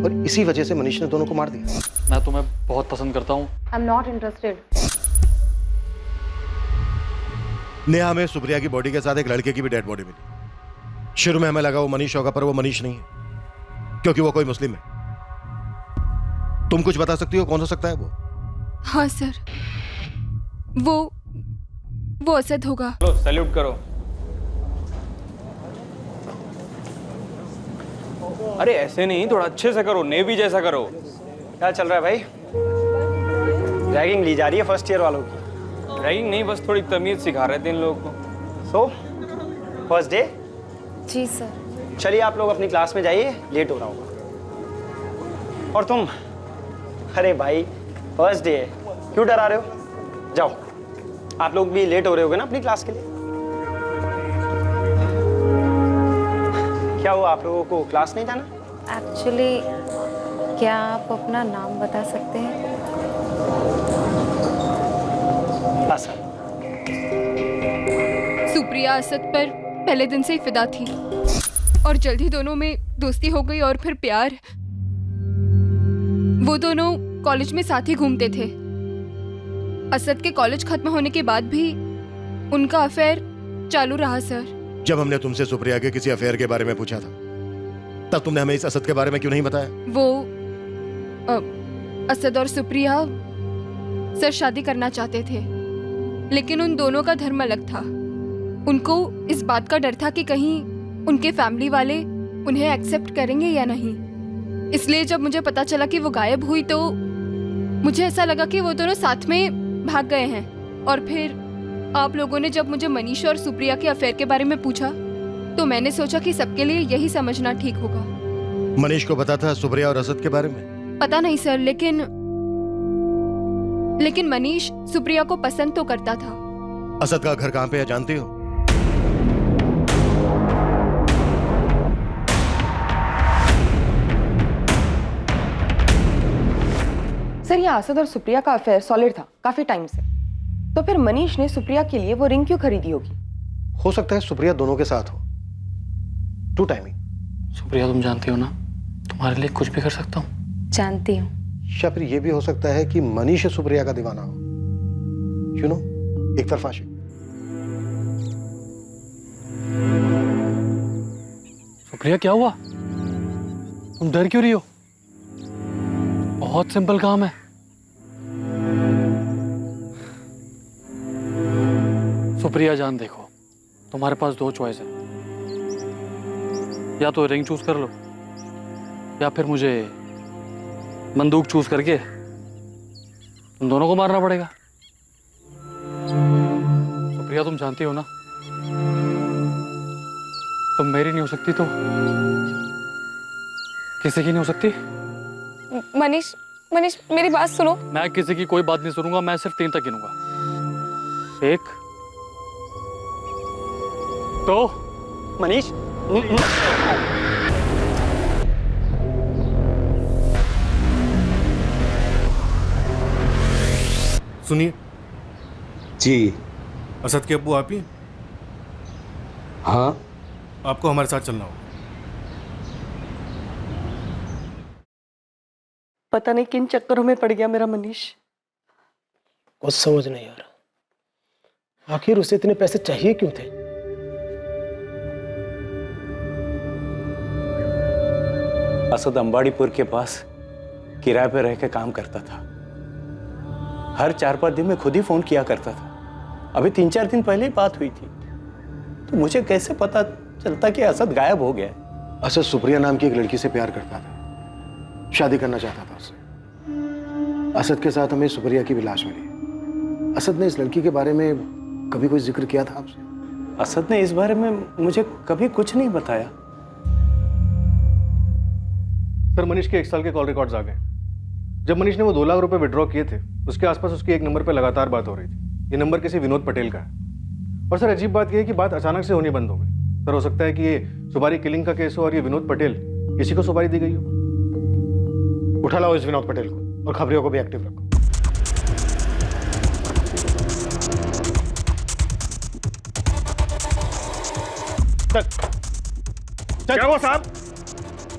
और इसी वजह से मनीष ने दोनों को मार दिया? मैं तुम्हें बहुत पसंद करता हूँ। I am not interested. Neha में सुप्रिया की बॉडी के साथ एक लड़के की भी डेड बॉडी मिली। शुरू में हमें लगा वो मनीष होगा, पर वो मनीष नहीं है, क्योंकि वो कोई मुस्लिम है। तुम कुछ बता सकती हो कौन हो सकता है वो? हाँ सर, वो असद होगा। लो सैल्यूट करो। अरे ऐसे नहीं, थोड़ा अच्छे से करो, नेवी जैसा करो। क्या चल रहा है भाई? रैगिंग ली जा रही है फर्स्ट ईयर वालों की? रैगिंग नहीं, बस थोड़ी तमीज सिखा रहे थे इन लोगों को। So first day? जी सर। चलिए आप लोग अपनी क्लास में जाइए, लेट हो रहा होगा। और तुम, अरे भाई फर्स्ट डे है, क्यों डरा रहे हो? जाओ, आप लोग भी लेट हो रहे होगे ना अपनी क्लास के लिए। क्या हुआ, आप लोगों को क्लास नहीं जाना? एक्चुअली क्या आप अपना नाम बता सकते हैं? सुप्रिया असद पर पहले दिन से ही फिदा थी और जल्द ही दोनों में दोस्ती हो गई और फिर प्यार। वो दोनों कॉलेज में साथ ही घूमते थे। असद के कॉलेज खत्म होने के बाद भी उनका अफेयर चालू रहा सर। जब हमने तुमसे सुप्रिया के किसी अफेयर के बारे में पूछा था, तब तुमने हमें इस असद के बारे में क्यों नहीं बताया? वो असद और सुप्रिया सर शादी करना चाहते थे, लेकिन उन दोनों का धर्म अलग था। उनको इस बात का डर था कि कहीं उनके फैमिली वाले उन्हें एक्सेप्ट करेंगे या नहीं। इसलिए जब मुझे पता चला कि वो गायब हुई तो मुझे ऐसा लगा कि वो दोनों साथ में भाग गए हैं। और फिर आप लोगों ने जब मुझे मनीष और सुप्रिया के अफेयर के बारे में पूछा तो मैंने सोचा कि सबके लिए यही समझना ठीक होगा। मनीष को पता था सुप्रिया और असद के बारे में? पता नहीं सर, लेकिन मनीष सुप्रिया को पसंद तो करता था। असद का घर कहाँ पे है जानती हो? सर ये असद और सुप्रिया का अफेयर सॉलिड था काफी टाइम से, तो फिर मनीष ने सुप्रिया के लिए वो रिंग क्यों खरीदी होगी? हो सकता है सुप्रिया दोनों के साथ हो। To timing. सुप्रिया तुम जानती हो ना, तुम्हारे लिए कुछ भी कर सकता हूँ। जानती हूँ। या फिर ये भी हो सकता है कि मनीष सुप्रिया का दीवाना हो, यू नो, एक तरफा आशिक। सुप्रिया क्या हुआ? तुम डर क्यों रही हो? बहुत सिंपल काम है। सुप्रिया जान, देखो तुम्हारे पास दो चॉइस है, या तो रिंग चूज कर लो या फिर मुझे बंदूक चूज करके तुम दोनों को मारना पड़ेगा। सुप्रिया तुम जानती हो ना, तुम मेरी नहीं हो सकती तो किसी की नहीं हो सकती। मनीष मेरी बात सुनो। मैं किसी की कोई बात नहीं सुनूंगा, मैं सिर्फ 3 तक गिनूंगा। 1 2 मनीष सुनिए जी। असद के अब्बू आप ही? हाँ। आपको हमारे साथ चलना होगा। पता नहीं किन चक्करों में पड़ गया मेरा मनीष। कुछ समझ नहीं आ रहा, आखिर उसे इतने पैसे चाहिए क्यों थे? असद अंबाड़ीपुर के पास किराए पे रह के काम करता था। हर 4-5 दिन में खुद ही फोन किया करता था। अभी 3-4 दिन पहले ही बात हुई थी, तो मुझे कैसे पता चलता कि असद गायब हो गया? असद सुप्रिया नाम की एक लड़की से प्यार करता था, शादी करना चाहता था उससे। असद के साथ हमें सुप्रिया की भी लाश मिली। असद ने इस लड़की के बारे में कभी कोई जिक्र किया था आपसे? असद ने इस बारे में मुझे कभी कुछ नहीं बताया। सर, मनीष के 1 साल के कॉल रिकॉर्ड्स आ गए। जब मनीष ने वो 2 लाख रुपए विड्रॉ किए थे, उसके आसपास उसकी एक नंबर पर लगातार बात हो रही थी। ये नंबर किसी विनोद पटेल का है। और सर अजीब बात यह है कि बात अचानक से होनी बंद हो गई। सर हो सकता है कि ये सुपारी किलिंग का केस हो और ये विनोद पटेल किसी को सुपारी दी गई हो। उठा लाओ इस विनोद पटेल को और खबरियों को भी एक्टिव रखो। क्या हुआ साहब?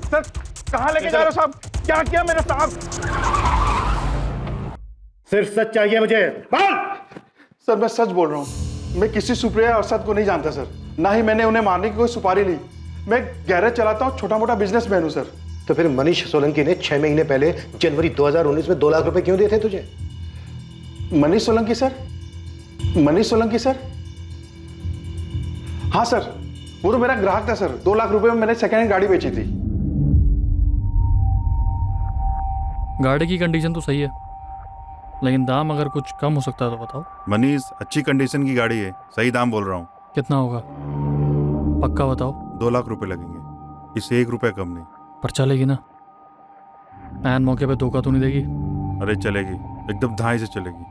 सर कहाँ लेके जा रहे हो साहब? क्या किया मेरे साहब? सिर्फ सच चाहिए मुझे। बोल। सर मैं सच बोल रहा हूँ। मैं किसी सुप्रिया और असद को नहीं जानता सर, ना ही मैंने उन्हें मारने की कोई सुपारी ली। मैं गैरेज चलाता हूँ, छोटा मोटा बिजनेसमैन हूँ सर। तो फिर मनीष सोलंकी ने 6 महीने पहले जनवरी 2019 में 2 लाख रुपए क्यों दिए थे तुझे? मनीष सोलंकी सर? मनीष सोलंकी सर? हाँ सर, वो तो मेरा ग्राहक था सर। 2 लाख रुपए में मैंने सेकेंड हैंड गाड़ी बेची थी। गाड़ी की कंडीशन तो सही है, लेकिन दाम अगर कुछ कम हो सकता है तो बताओ। मनीष, अच्छी कंडीशन की गाड़ी है, सही दाम बोल रहा हूँ। कितना होगा पक्का बताओ। 2 लाख रुपए लगेंगे, इससे 1 रुपया कम नहीं। पर चलेगी ना? ऐन मौके पे धोखा तो नहीं देगी? अरे चलेगी, एकदम धाई से चलेगी,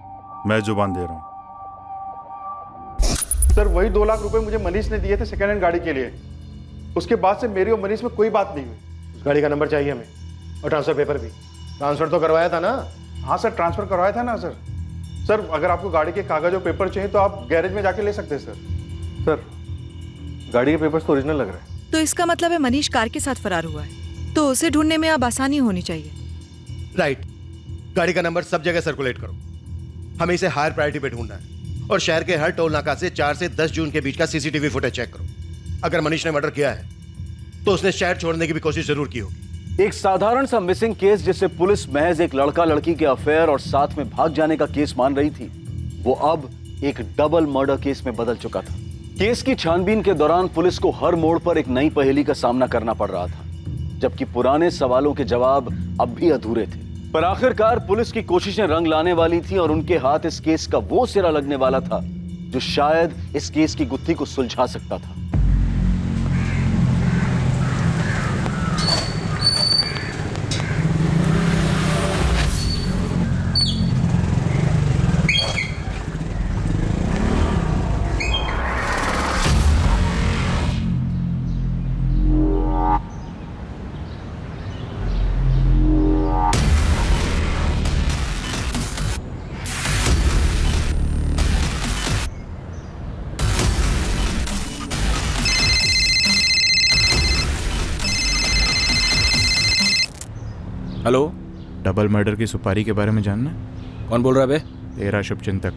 मैं जुबान दे रहा हूँ। सर वही 2 लाख रुपए मुझे मनीष ने दिए थे सेकेंड हैंड गाड़ी के लिए। उसके बाद से मेरी और मनीष में कोई बात नहीं हुई। उस गाड़ी का नंबर चाहिए हमें और ट्रांसफर पेपर भी। ट्रांसफर तो करवाया था ना? हाँ सर, ट्रांसफर करवाया था ना सर। सर अगर आपको गाड़ी के कागज और पेपर चाहिए तो आप गैरेज में जाके ले सकते हैं सर। सर गाड़ी के पेपर्स तो ओरिजिनल लग रहे हैं। तो इसका मतलब है मनीष कार के साथ फरार हुआ है, तो उसे ढूंढने में अब आसानी होनी चाहिए। राइट। गाड़ी का नंबर सब जगह सर्कुलेट करो, हमें इसे हायर प्रायोरिटी पे ढूंढना है। और शहर के हर टोल नाका से 4 से 10 जून के बीच का सीसीटीवी फुटेज चेक करो। अगर मनीष ने मर्डर किया है तो उसने शहर छोड़ने की भी कोशिश जरूर की होगी। एक साधारण सा मिसिंग केस जिसे पुलिस महज एक लड़का लड़की के अफेयर और साथ में भाग जाने का केस मान रही थी, वो अब एक डबल मर्डर केस में बदल चुका था। केस की छानबीन के दौरान पुलिस को हर मोड़ पर एक नई पहेली का सामना करना पड़ रहा था, जबकि पुराने सवालों के जवाब अब भी अधूरे थे। पर आखिरकार पुलिस की कोशिशें रंग लाने वाली थी और उनके हाथ इस केस का वो सिरा लगने वाला था जो शायद इस केस की गुत्थी को सुलझा सकता था। हेलो, डबल मर्डर की सुपारी के बारे में जानना है? कौन बोल रहा है बे? तेरा शुभचिंतक।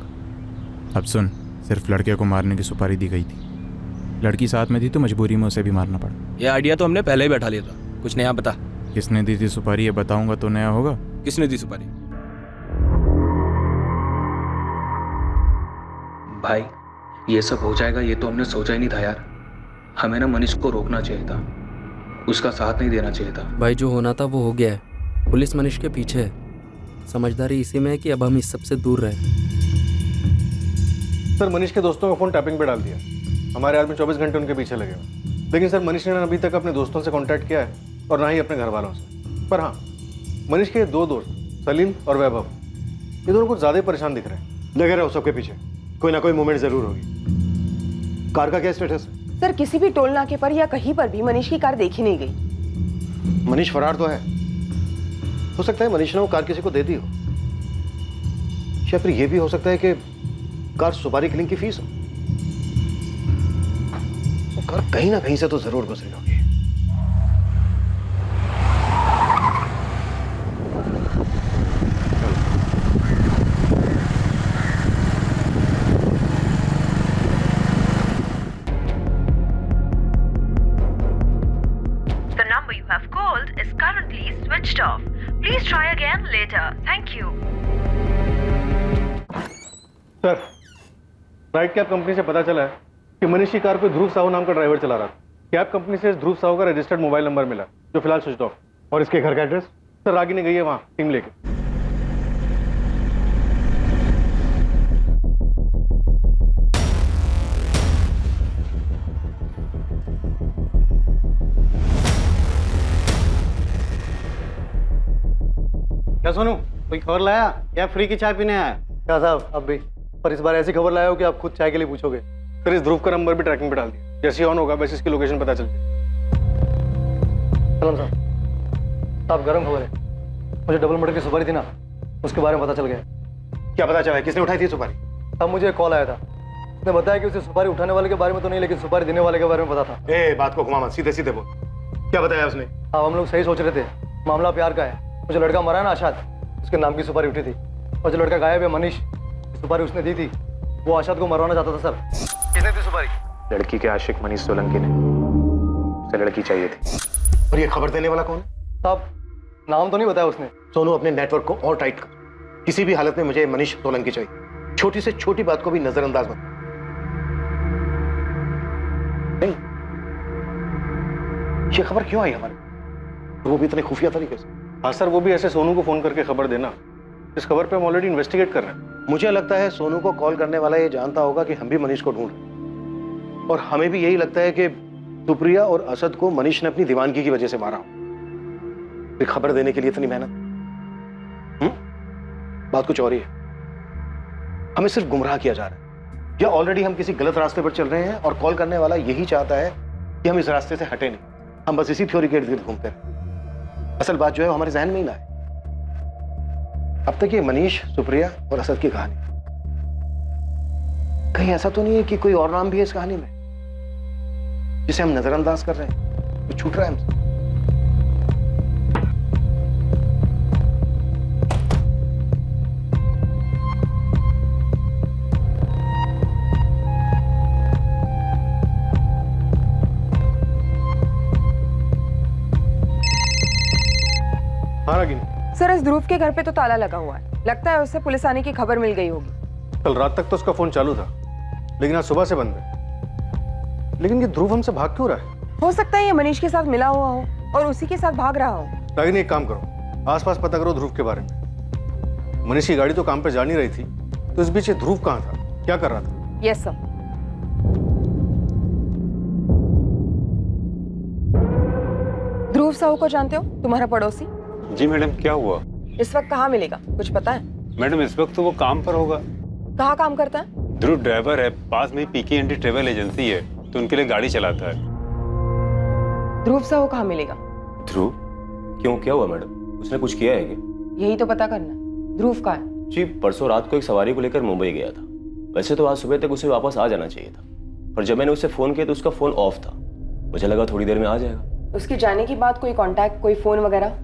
अब सुन, सिर्फ लड़के को मारने की सुपारी दी गई थी। लड़की साथ में थी तो मजबूरी में उसे भी मारना पड़ा। ये आइडिया तो हमने पहले ही बैठा लिया था। कुछ नया बता। किसने दी थी सुपारी ये बताऊंगा तो नया होगा। किसने दी सुपारी? भाई ये सब हो जाएगा ये तो हमने सोचा ही नहीं था यार। हमें ना मनीष को रोकना चाहिए था, उसका साथ नहीं देना चाहिए था। भाई जो होना था वो हो गया है। पुलिस मनीष के पीछे है। समझदारी इसी में है कि अब हम इस सबसे दूर रहे। सर मनीष के दोस्तों का फोन टैपिंग पे डाल दिया। हमारे आदमी 24 घंटे उनके पीछे लगे हुए। लेकिन सर मनीष ने ना अभी तक अपने दोस्तों से कांटेक्ट किया है और ना ही अपने घर वालों से। पर हाँ, मनीष के 2 दोस्त सलीम और वैभव, ये दोनों कुछ ज्यादा ही परेशान दिख रहे हैं। लगे रहो सबके पीछे, कोई ना कोई मूवमेंट जरूर होगी। कार का क्या स्टेटस है? सर किसी भी टोल नाके पर या कहीं पर भी मनीष की कार देखी नहीं गई। मनीष फरार तो है, हो सकता है मनीष ने वो कार किसी को दे दी हो, या फिर ये भी हो सकता है कि कार सुपारी किलिंग की फीस हो। वो कार कहीं ना कहीं से तो जरूर गुजरी होगी। The number you have called is currently switched off. Please try again later. Thank you. Sir, right cab company से पता चला है कि मनीष की कार कोई ध्रुव साहू नाम का ड्राइवर चला रहा था। कैब कंपनी से ध्रुव साहू का रजिस्टर्ड मोबाइल नंबर मिला जो फिलहाल स्विच ऑफ। और इसके घर का एड्रेस? सर रागिनी गई है वहां टीम लेके। क्या सोनू, कोई खबर लाया या फ्री की चाय पीने आया? क्या साहब अब भी, पर इस बार ऐसी खबर लाया हो कि आप खुद चाय के लिए पूछोगे। सर इस ध्रुव का नंबर भी ट्रैकिंग पे डाल दिया, जैसे ऑन होगा वैसे इसकी लोकेशन पता चल जाएगी। सलाम साहब, गरम खबर है। मुझे डबल मर्डर की सुपारी थी ना, उसके बारे में पता चल गया। क्या पता चला है? किसने उठाई थी सुपारी? अब मुझे एक कॉल आया था, उसने बताया कि उसे सुपारी उठाने वाले के बारे में तो नहीं, लेकिन सुपारी देने वाले के बारे में पता था। बात को घुमा मत, सीधे सीधे बोल, क्या बताया उसने? हाँ, हम लोग सही सोच रहे थे, मामला प्यार का है। मुझे लड़का मरा ना आशाद, उसके नाम की सुपारी उठी थी, और जो लड़का गायब है मनीष, सुपारी उसने दी थी, वो आशाद को मरवाना चाहता था। सर किसने दी सुपारी? लड़की के आशिक मनीष सोलंकी ने, उसे लड़की चाहिए थी। और ये खबर देने वाला कौन है? साहब नाम तो नहीं बताया उसने। सोनू अपने नेटवर्क को और टाइट कर, किसी भी हालत में मुझे मनीष सोलंकी चाहिए। छोटी से छोटी बात को भी नजरअंदाज मत। नहीं, ये खबर क्यों आई हमारे, वो भी इतने खुफिया तरीके से? हाँ सर, वो भी ऐसे सोनू को फोन करके खबर देना। इस खबर पे हम ऑलरेडी इन्वेस्टिगेट कर रहे हैं। मुझे लगता है सोनू को कॉल करने वाला ये जानता होगा कि हम भी मनीष को ढूंढ रहे हैं, और हमें भी यही लगता है कि सुप्रिया और असद को मनीष ने अपनी दीवानगी की वजह से मारा। फिर खबर देने के लिए इतनी मेहनत। बात कुछ और ही है, हमें सिर्फ गुमराह किया जा रहा है, या ऑलरेडी हम किसी गलत रास्ते पर चल रहे हैं और कॉल करने वाला यही चाहता है कि हम इस रास्ते से हटे नहीं, हम बस इसी थ्योरी के इर्द गिर्द घूमते हैं। असल बात जो है वो हमारे जहन में ही ना है। अब तक ये मनीष, सुप्रिया और असद की कहानी, कहीं ऐसा तो नहीं है कि कोई और नाम भी है इस कहानी में जिसे हम नजरअंदाज कर रहे हैं, कुछ छूट रहा है हमसे? सर इस ध्रुव के घर पे तो ताला लगा हुआ है, लगता है उससे पुलिस आने की खबर मिल गई होगी। कल रात तक तो उसका फोन चालू था, लेकिन आज सुबह से बंद है। लेकिन ये ध्रुव हमसे भाग क्यों रहा है? हो सकता है ये मनीष के साथ मिला हुआ हो और उसी के साथ भाग रहा हो। रागिनी एक काम करो, आसपास पता करो ध्रुव के बारे में। मनीष की गाड़ी तो काम पे जा नहीं रही थी, तो इस बीच ये ध्रुव कहाँ था, क्या कर रहा था? Yes sir. ध्रुव साहू को जानते हो, तुम्हारा पड़ोसी? जी मैडम, क्या हुआ? इस वक्त कहाँ मिलेगा, कुछ पता है? मैडम इस वक्त तो वो काम पर होगा। कहाँ काम करता है? ध्रुव ड्राइवर है, पास में PK&T ट्रेवल एजेंसी है, तो उनके लिए गाड़ी चलाता है। ध्रुव साहू कहाँ मिलेगा? ध्रुव? क्यों, क्या हुआ मैडम? उसने कुछ किया है क्या? यही तो पता करना है। ध्रुव कहाँ है? जी परसों रात को एक सवारी को लेकर मुंबई गया था। वैसे तो आज सुबह तक उसे वापस आ जाना चाहिए था, पर जब मैंने उसे फोन किया तो उसका फोन ऑफ था। मुझे लगा थोड़ी देर में आ जाएगा। उसके जाने के बाद कोई कांटेक्ट, कोई फोन वगैरह?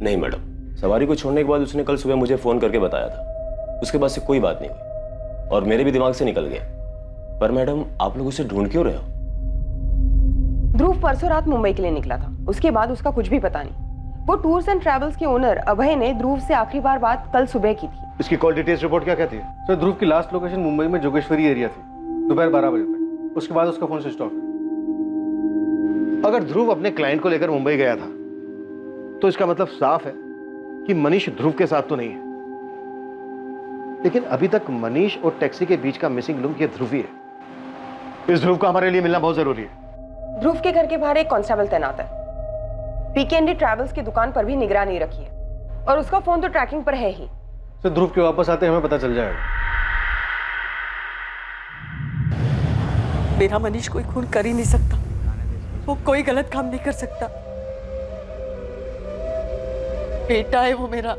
नहीं मैडम, सवारी को छोड़ने के बाद उसने कल सुबह मुझे फोन करके बताया था। उसके बाद से कोई बात नहीं हुई और मेरे भी दिमाग से निकल गया। पर मैडम आप लोग उसे ढूंढ क्यों रहे हो? ध्रुव परसों रात मुंबई के लिए निकला था, उसके बाद उसका कुछ भी पता नहीं। वो टूर्स एंड ट्रैवल्स के ओनर अभय ने ध्रुव से आखिरी बार बात कल सुबह की थी। इसकी कॉल डिटेल्स रिपोर्ट क्या कहती है? सर ध्रुव की लास्ट लोकेशन मुंबई में जोगेश्वरी एरिया थी, दोपहर 12 बजे तक। उसके बाद उसका फोन स्विच ऑफ है। अगर ध्रुव अपने क्लाइंट को लेकर मुंबई गया था तो इसका मतलब साफ है कि मनीष ध्रुव के साथ तो नहीं है। लेकिन अभी तक मनीष और टैक्सी के बीच का मिसिंग लिंक ये ध्रुव ही है। इस ध्रुव का हमारे लिए मिलना बहुत जरूरी है। ध्रुव के घर के बाहर एक कांस्टेबल तैनात है। PK&T ट्रैवल्स की दुकान पर भी निगरानी रखी है और उसका फोन तो ट्रैकिंग पर है ही। सर ध्रुव के वापस आते हमें पता चल जाएगा। मेरा मनीष कोई खून कर ही नहीं सकता, वो कोई गलत काम नहीं कर सकता। बेटा है वो मेरा,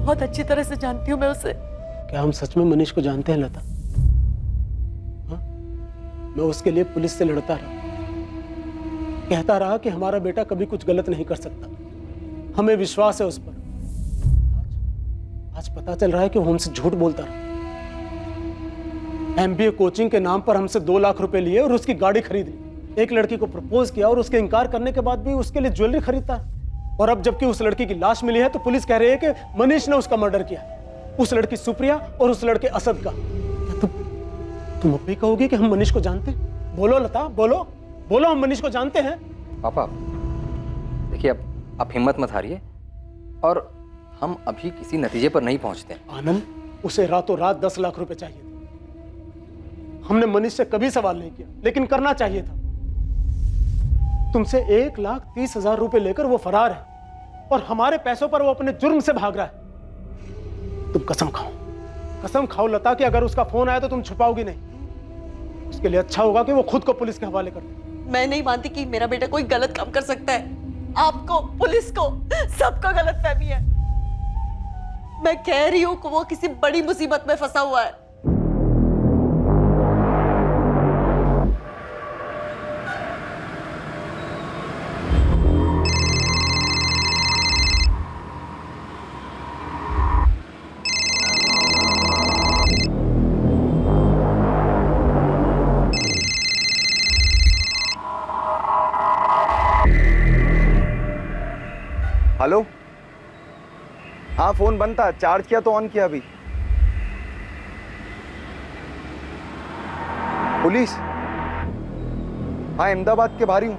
बहुत अच्छी तरह से जानती हूँ मैं उसे। क्या हम सच में मनीष को जानते हैं लता? हाँ? मैं उसके लिए पुलिस से लड़ता रहा, कहता रहा कि हमारा बेटा कभी कुछ गलत नहीं कर सकता, हमें विश्वास है उस पर। आज पता चल रहा है कि वो हमसे झूठ बोलता रहा। MBA कोचिंग के नाम पर हमसे 2 लाख रुपए लिए और उसकी गाड़ी खरीद ली। एक लड़की को प्रपोज किया और उसके इनकार करने के बाद भी उसके लिए ज्वेलरी खरीदता है। और अब जबकि उस लड़की की लाश मिली है तो पुलिस कह रही है कि मनीष ने उसका मर्डर किया, उस लड़की सुप्रिया और उस लड़के असद का। तुम अब भी कहोगे कि हम मनीष को जानते हैं? बोलो लता, बोलो बोलो, हम मनीष को जानते हैं। पापा देखिए, अब आप हिम्मत मत हारिए और हम अभी किसी नतीजे पर नहीं पहुंचते। आनंद, उसे रातों रात 10 लाख रुपए चाहिए थे। हमने मनीष से कभी सवाल नहीं किया, लेकिन करना चाहिए था। तुमसे 1,30,000 रुपए लेकर वो फरार है और हमारे पैसों पर वो अपने जुर्म से भाग रहा है। तुम कसम खाओ लता कि अगर उसका फोन आया तो तुम छुपाओगी नहीं। उसके लिए अच्छा होगा कि वो खुद को पुलिस के हवाले कर दे। मैं नहीं मानती कि मेरा बेटा कोई गलत काम कर सकता है। आपको, पुलिस को, सबको गलतफहमी है। मैं कह रही हूं कि वो किसी बड़ी मुसीबत में फंसा हुआ है। हेलो, हाँ फोन बंद था, चार्ज किया तो ऑन किया अभी। पुलिस? हाँ अहमदाबाद के बाहर ही हूँ।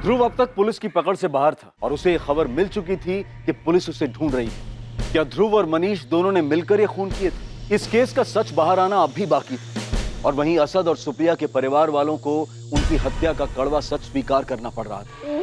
ध्रुव अब तक पुलिस की पकड़ से बाहर था और उसे ये खबर मिल चुकी थी कि पुलिस उसे ढूंढ रही है। क्या ध्रुव और मनीष दोनों ने मिलकर ये खून किए थे? इस केस का सच बाहर आना अब भी बाकी था। और वहीं असद और सुप्रिया के परिवार वालों को उनकी हत्या का कड़वा सच स्वीकार करना पड़ रहा था।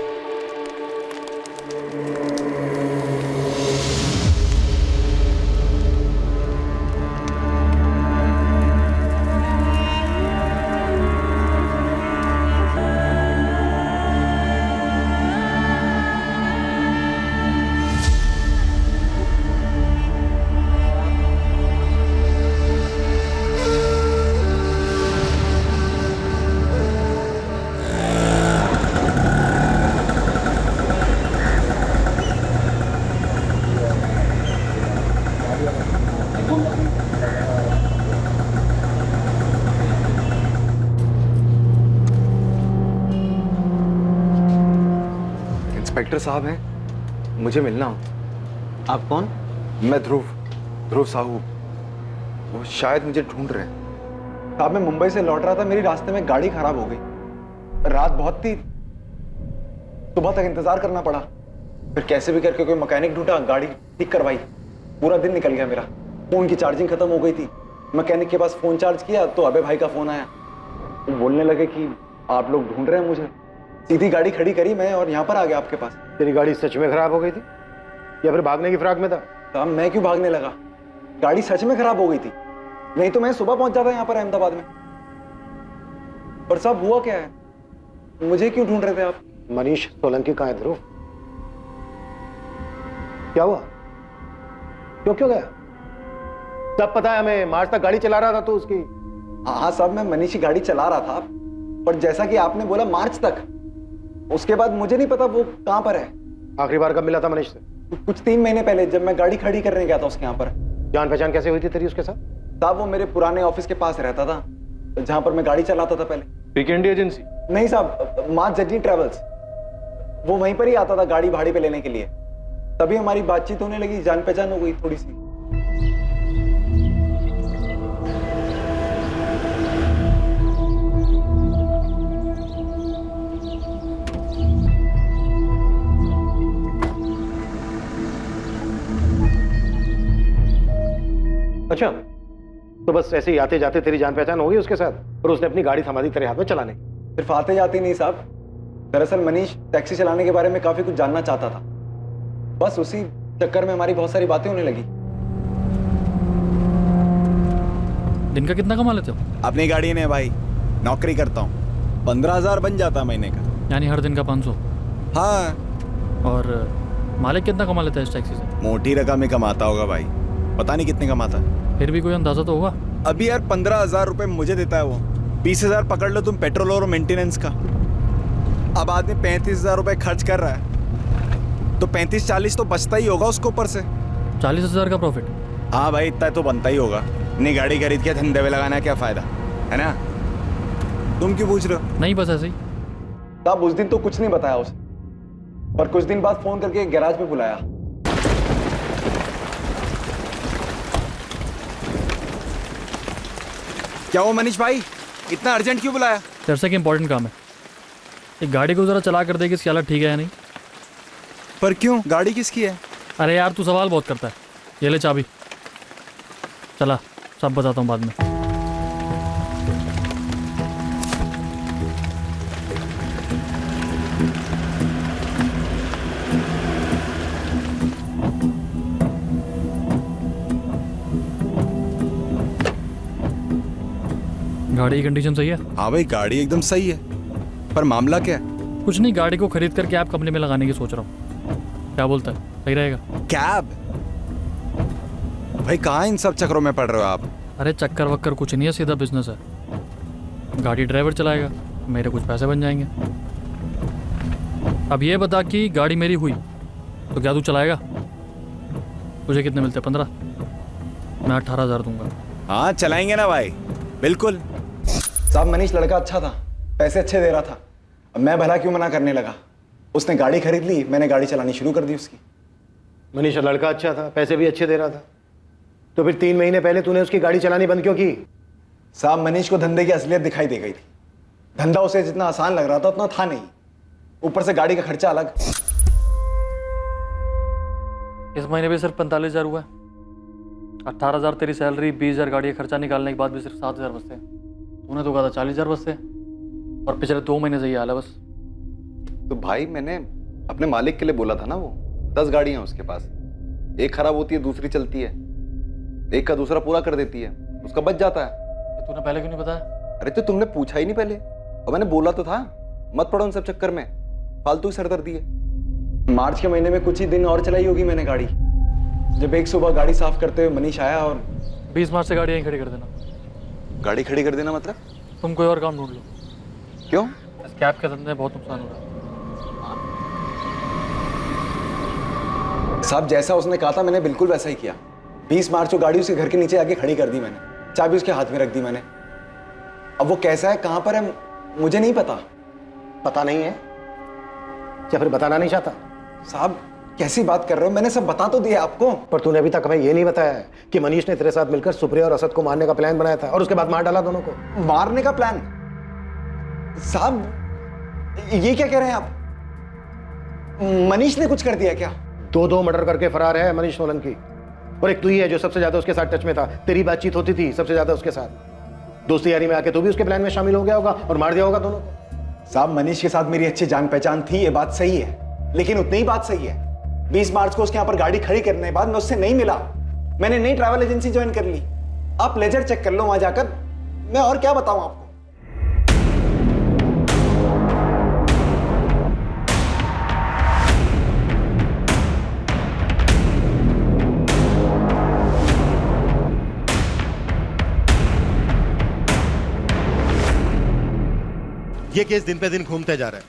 इंस्पेक्टर साहब हैं, मुझे मिलना हो। आप कौन? मैं ध्रुव साहू। वो शायद मुझे ढूंढ रहे हैं। साहब मैं मुंबई से लौट रहा था, मेरी रास्ते में गाड़ी खराब हो गई। रात बहुत थी, सुबह तक इंतजार करना पड़ा। फिर कैसे भी करके कोई मैकेनिक ढूंढा, गाड़ी ठीक करवाई। पूरा दिन निकल गया मेरा। फोन की चार्जिंग खत्म हो गई थी। मैकेनिक के पास फोन चार्ज किया तो अबे भाई का फोन आया। वो बोलने लगे कि आप लोग ढूंढ रहे हैं मुझे। सीधी गाड़ी खड़ी करी मैं और यहाँ पर आ गया आपके पास। तेरी गाड़ी सच में खराब हो गई थी या फिर भागने की फिराक में था? साहब मैं क्यों भागने लगा, गाड़ी सच में खराब हो गई थी, नहीं तो मैं सुबह पहुंच जाता यहाँ पर अहमदाबाद में। पर साहब हुआ क्या है, मुझे क्यों ढूंढ रहे थे आप? मनीष सोलंकी कहाँ है ध्रुव? क्या हुआ? क्यों गया? सब पता है हमें, मार्च तक गाड़ी चला रहा था तो उसकी। हाँ साहब मैं मनीष की गाड़ी चला रहा था, पर जैसा कि आपने बोला मार्च तक, उसके बाद मुझे नहीं पता वो कहाँ पर है। आखिरी बार कब मिला था मनीष से? कुछ 3 महीने पहले, जब मैं गाड़ी खड़ी करने गया था उसके यहाँ पर। जान पहचान कैसे हुई थी तेरी उसके साथ? साहब वो मेरे पुराने ऑफिस के पास रहता था, जहाँ पर मैं गाड़ी चलाता था पहले। पीकेएनडी एजेंसी? नहीं साहब, माँ जर्नी ट्रेवल्स। वो वहीं पर ही आता था गाड़ी भाड़े पे लेने के लिए। तभी हमारी बातचीत होने लगी, जान पहचान हो गई थोड़ी सी। अच्छा, तो बस ऐसे ही आते जाते तेरी जान पहचान हो गई उसके साथ और उसने अपनी गाड़ी थमा दी तेरे हाथ में चलाने की? सिर्फ आते जाते नहीं साहब, दरअसल मनीष टैक्सी चलाने के बारे में काफी कुछ जानना चाहता था। बस उसी चक्कर में हमारी बहुत सारी बातें होने लगी। दिन का कितना कमा लेते हो? अपनी गाड़ी ने भाई, नौकरी करता हूँ, 15,000 बन जाता महीने का। यानी हर दिन का 500? हाँ। और मालिक कितना कमा लेता है इस टैक्सी से? मोटी रकम ही कमाता होगा भाई, पता नहीं कितने कमाता है। फिर भी कोई अंदाजा तो होगा? अभी यार 15,000 रुपए मुझे देता है वो, 20,000 पकड़ लो तुम पेट्रोल और मेंटेनेंस का। अब आदमी 35,000 रुपए खर्च कर रहा है तो 35-40 तो बचता ही होगा उसको ऊपर से। 40,000 का प्रॉफिट? हाँ भाई, इतना तो बनता ही होगा। नहीं गाड़ी खरीद के धंधे में लगाना क्या फायदा है ना? तुम क्यों पूछ रहे हो? नहीं बस ऐसे ही। साहब उस दिन तो कुछ नहीं बताया उसे, और कुछ दिन बाद फोन करके गैराज में बुलाया। क्या वो मनीष भाई, इतना अर्जेंट क्यों बुलाया? तेरे से इंपॉर्टेंट काम है। एक गाड़ी को जरा चला कर दे कि इसकी हालत ठीक है या नहीं। पर क्यों, गाड़ी किसकी है? अरे यार तू सवाल बहुत करता है। ये ले चाबी, चला सब बताता हूँ बाद में। गाड़ी की कंडीशन सही है? हाँ भाई गाड़ी एकदम सही है, पर मामला क्या है? कुछ नहीं, गाड़ी को खरीद कर कैब कंपनी में लगाने की सोच रहा हूँ। क्या बोलता है, सही रहेगा? कैब? भाई कहाँ इन सब चक्करों में पड़ रहे हो आप? अरे चक्कर वक्कर कुछ नहीं है, सीधा बिजनेस है। गाड़ी ड्राइवर चलाएगा, मेरे कुछ पैसे बन जाएंगे। अब ये बता कि गाड़ी मेरी हुई तो क्या तू चलाएगा? तुझे कितने मिलते? 15? मैं 18,000 दूंगा। हाँ चलाएंगे ना भाई, बिल्कुल। साहब मनीष लड़का अच्छा था, पैसे अच्छे दे रहा था। अब मैं भला क्यों मना करने लगा? उसने गाड़ी खरीद ली, मैंने गाड़ी चलानी शुरू कर दी उसकी। मनीष लड़का अच्छा था, पैसे भी अच्छे दे रहा था, तो फिर 3 महीने पहले तूने उसकी गाड़ी चलानी बंद क्यों की? साहब मनीष को धंधे की असलियत दिखाई दे गई थी। धंधा उसे जितना आसान लग रहा था उतना था नहीं, ऊपर से गाड़ी का खर्चा अलग। इस महीने भी सिर्फ 45,000 हुआ है। 18,000 तेरी सैलरी, 20,000 गाड़ी का खर्चा निकालने के बाद भी सिर्फ 7,000 बचते हैं। तूने तो कहा था 40,000 बचते हैं, और पिछले 2 महीने से ये हाल है बस। तो भाई मैंने अपने मालिक के लिए बोला था ना, वो 10 गाड़ियां उसके पास, एक खराब होती है दूसरी चलती है, एक का दूसरा पूरा कर देती है, उसका बच जाता है। तूने पहले क्यों नहीं बताया? अरे तो तुमने पूछा ही नहीं पहले, और मैंने बोला तो था मत पड़ो उन सब चक्कर में, फालतू की सरदर्दी है। मार्च के महीने में कुछ ही दिन और चलाई होगी मैंने गाड़ी, जब एक सुबह गाड़ी साफ करते हुए मनीष आया और 20 मार्च से गाड़ी यहीं खड़ी कर देना। गाड़ी खड़ी कर देना मतलब? तुम कोई और काम ढूंढ लो। क्यों? इस कैब के धंधे में बहुत नुकसान हो रहा है। साहब जैसा उसने कहा था मैंने बिल्कुल वैसा ही किया। 20 मार्च को गाड़ी उसके घर के नीचे आके खड़ी कर दी मैंने, चाबी उसके हाथ में रख दी मैंने। अब वो कैसा है, कहां पर है, मुझे नहीं पता। पता नहीं है या फिर बताना नहीं चाहता? साहब कैसी बात कर रहे हो? मैंने सब बता तो दिया आपको। पर तूने अभी तक हमें ये नहीं बताया है कि मनीष ने तेरे साथ मिलकर सुप्रिया और असद को मारने का प्लान बनाया था और उसके बाद मार डाला दोनों को। मारने का प्लान? साहब ये क्या कह रहे हैं आप? मनीष ने कुछ कर दिया क्या? दो मर्डर करके फरार है मनीष सोलंकी, और एक तू ही है जो सबसे ज्यादा उसके साथ टच में था। तेरी बातचीत होती थी सबसे ज्यादा उसके साथ। दोस्ती यारी में आके तू भी उसके प्लान में शामिल हो गया होगा और मार दिया होगा दोनों को। साहब मनीष के साथ मेरी अच्छी जान पहचान थी, ये बात सही है, लेकिन उतनी ही बात सही है 20 मार्च को उसके यहाँ पर गाड़ी खड़ी करने के बाद मैं उससे नहीं मिला। मैंने नई ट्रैवल एजेंसी ज्वाइन कर ली। आप लेजर चेक कर लो वहां जाकर, मैं और क्या बताऊं आपको। ये केस दिन पे दिन घूमते जा रहा है,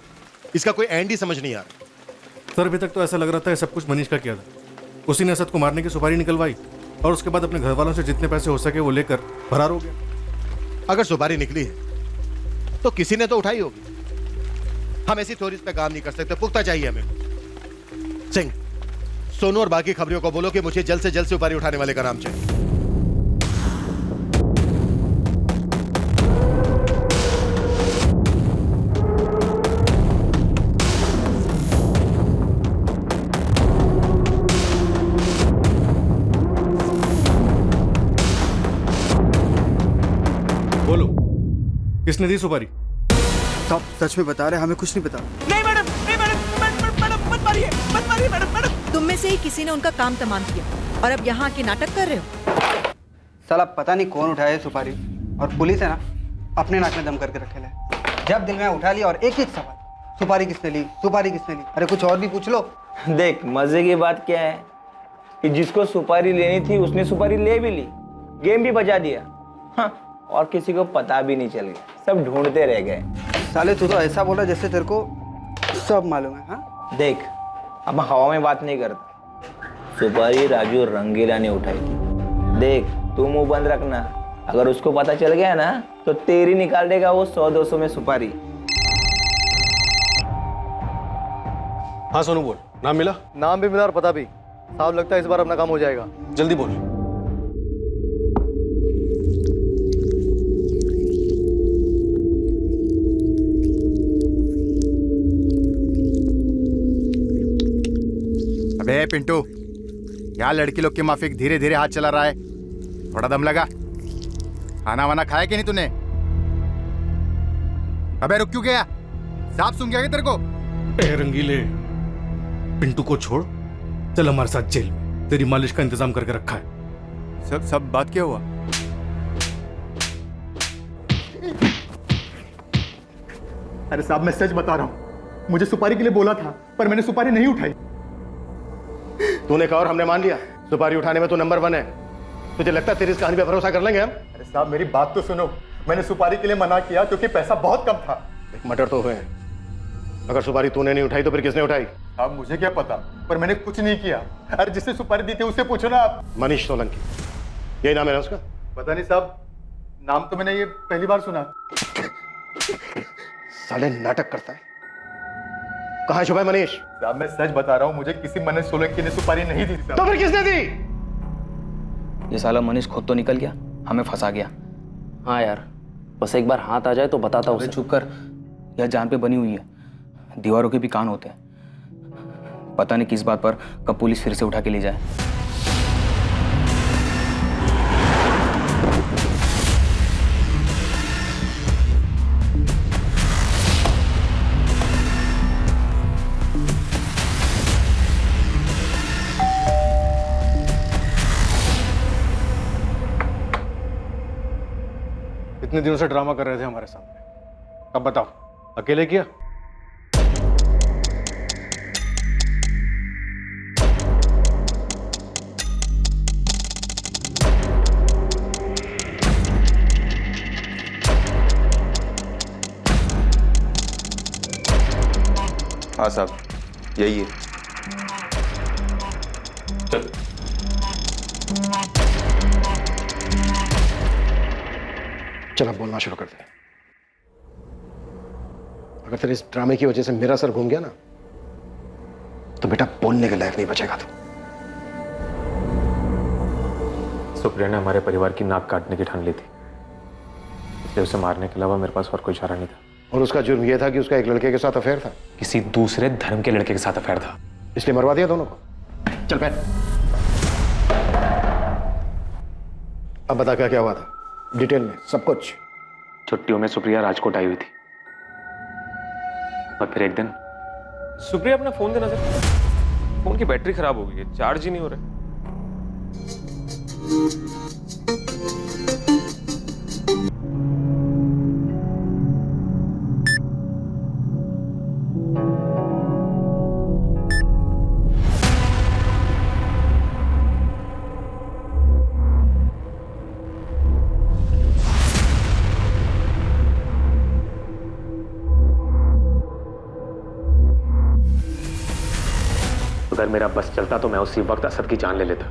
इसका कोई एंड ही समझ नहीं आ रहा। सर अभी तक तो ऐसा लग रहा था सब कुछ मनीष का किया था। उसी ने असद को मारने की सुपारी निकलवाई और उसके बाद अपने घर वालों से जितने पैसे हो सके वो लेकर फरार हो गया। अगर सुपारी निकली है तो किसी ने तो उठाई होगी। हम ऐसी थ्योरीज पे काम नहीं कर सकते, पुख्ता चाहिए हमें। सिंह, सोनू और बाकी खबरियों को बोलो कि मुझे जल्द से जल्द सुपारी उठाने वाले का नाम चाहिए। किसने दी सुपारी? साहब सच में बता रहे, हमें कुछ नहीं पता। नहीं मैडम, नहीं मैडम, मत मारिए मैडम। तुम में से ही किसी ने उनका काम तमाम किया और अब यहाँ आके नाटक कर रहे हो। साला पता नहीं कौन उठाया सुपारी, और पुलिस है ना अपने नाक में दम करके रखे है। जब दिल में उठा लिया और एक सवाल, सुपारी किसने ली, सुपारी किसने ली? अरे कुछ और भी पूछ लो। देख मजे की बात क्या है कि जिसको सुपारी लेनी थी उसने सुपारी ले भी ली, गेम भी बजा दिया। हाँ, और किसी को पता भी नहीं चल गया, सब ढूंढते रह गए। साले तू तो ऐसा बोला जैसे तेरे को सब मालूम है। हाँ देख, अब हवा में बात नहीं करता। सुपारी राजू रंगीला ने उठाई थी। देख तू मुंह बंद रखना, अगर उसको पता चल गया ना तो तेरी निकाल देगा वो 100-200 में सुपारी। हाँ सोनू बोल, नाम मिला? नाम भी मिला और पता भी। साहब लगता है इस बार अपना काम हो जाएगा। जल्दी बोल। अबे पिंटू, क्या लड़की लोग के माफिक धीरे धीरे हाथ चला रहा है? थोड़ा दम लगा। खाना वाना खाया कि नहीं तूने? अबे रुक क्यों गया? सांप सूंघ गया क्या तेरे को? ए रंगीले, पिंटू को छोड़, चल हमारे साथ जेल में, तेरी मालिश का इंतजाम करके रखा है। सब बात क्या हुआ? अरे साहब मैं सच बता रहा हूँ, मुझे सुपारी के लिए बोला था पर मैंने सुपारी नहीं उठाई। तूने कहा और हमने मान लिया। सुपारी उठाने में तू नंबर 1 है। तुझे लगता है तेरी इस कहानी पे भरोसा कर लेंगे हम? अरे साहब मेरी बात तो सुनो, मैंने सुपारी के लिए मना किया क्योंकि पैसा बहुत कम था। एक मर्डर तो हुए हैं। अगर सुपारी तूने नहीं उठाई तो फिर किसने उठाई? साहब मुझे क्या पता, पर मैंने कुछ नहीं किया। अरे जिसने सुपारी दी थी उससे पूछो ना आप। मनीष सोलंकी, यही नाम है ना उसका? पता नहीं साहब, नाम तो मैंने ये पहली बार सुना। साले नाटक करता है। कहाँ छुपा है मनीष? साहब मैं सच बता रहा हूँ, मुझे किसी मनीष सोलंकी ने सुपारी नहीं दी। तो फिर किसने दी? ये साला मनीष खुद तो निकल गया, हमें फंसा गया। हाँ यार, बस एक बार हाथ आ जाए तो बताता हूँ। चुप कर, यह जान पे बनी हुई है, दीवारों के भी कान होते हैं। पता नहीं किस बात पर कब पुलिस फिर से उठा के ले जाए। इतने दिनों से ड्रामा कर रहे थे हमारे सामने, अब बताओ अकेले किया? हाँ साहब, यही है। चल। चल अब बोलना शुरू कर दे। अगर तेरे इस ड्रामे की वजह से मेरा सर घूम गया ना तो बेटा बोलने के लायक नहीं बचेगा तू। सुप्रिया ने हमारे परिवार की नाक काटने की ठान ली थी, इसलिए उसे मारने के अलावा मेरे पास और कोई चारा नहीं था। और उसका जुर्म यह था कि उसका एक लड़के के साथ अफेयर था। किसी दूसरे धर्म के लड़के के साथ अफेयर था, इसलिए मरवा दिया दोनों को। चल बैठ। अब बता क्या क्या हुआ था, डिटेल में सब कुछ। छुट्टियों में सुप्रिया राजकोट आई हुई थी और फिर एक दिन सुप्रिया अपना फोन देना सर, फोन की बैटरी खराब हो गई है, चार्ज ही नहीं हो रहा। अगर मेरा बस चलता तो मैं उसी वक्त असद की जान ले लेता,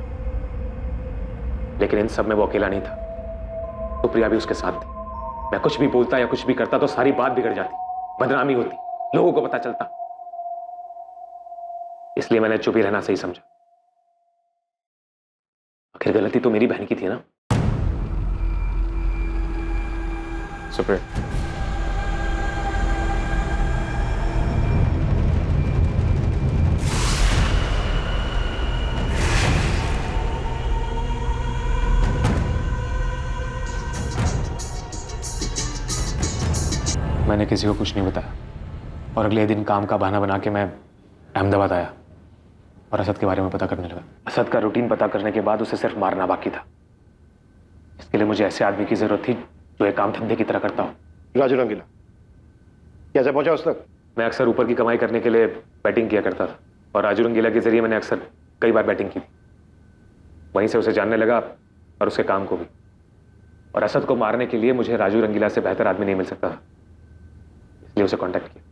लेकिन इन सब में वो अकेला नहीं था, सुप्रिया भी उसके साथ थी। मैं कुछ भी बोलता या कुछ भी करता तो सारी बात बिगड़ जाती, बदनामी होती, लोगों को पता चलता। इसलिए मैंने चुप ही रहना सही समझा। आखिर गलती तो मेरी बहन की थी ना। सुप्रिया, मैंने किसी को कुछ नहीं बताया और अगले दिन काम का बहाना बना के मैं अहमदाबाद आया और असद के बारे में पता करने लगा। असद का रूटीन पता करने के बाद उसे सिर्फ मारना बाकी था। इसके लिए मुझे ऐसे आदमी की जरूरत थी जो एक काम धंधे की तरह करता हो। राजू रंगीला कैसे पहुंचा उस तक? मैं अक्सर ऊपर की कमाई करने के लिए बैटिंग किया करता था और राजू रंगीला के जरिए मैंने अक्सर कई बार बैटिंग की थी। वहीं से उसे जानने लगा और उसके काम को भी। और असद को मारने के लिए मुझे राजू रंगीला से बेहतर आदमी नहीं मिल सकता था, इसलिए उसे कांटेक्ट किया।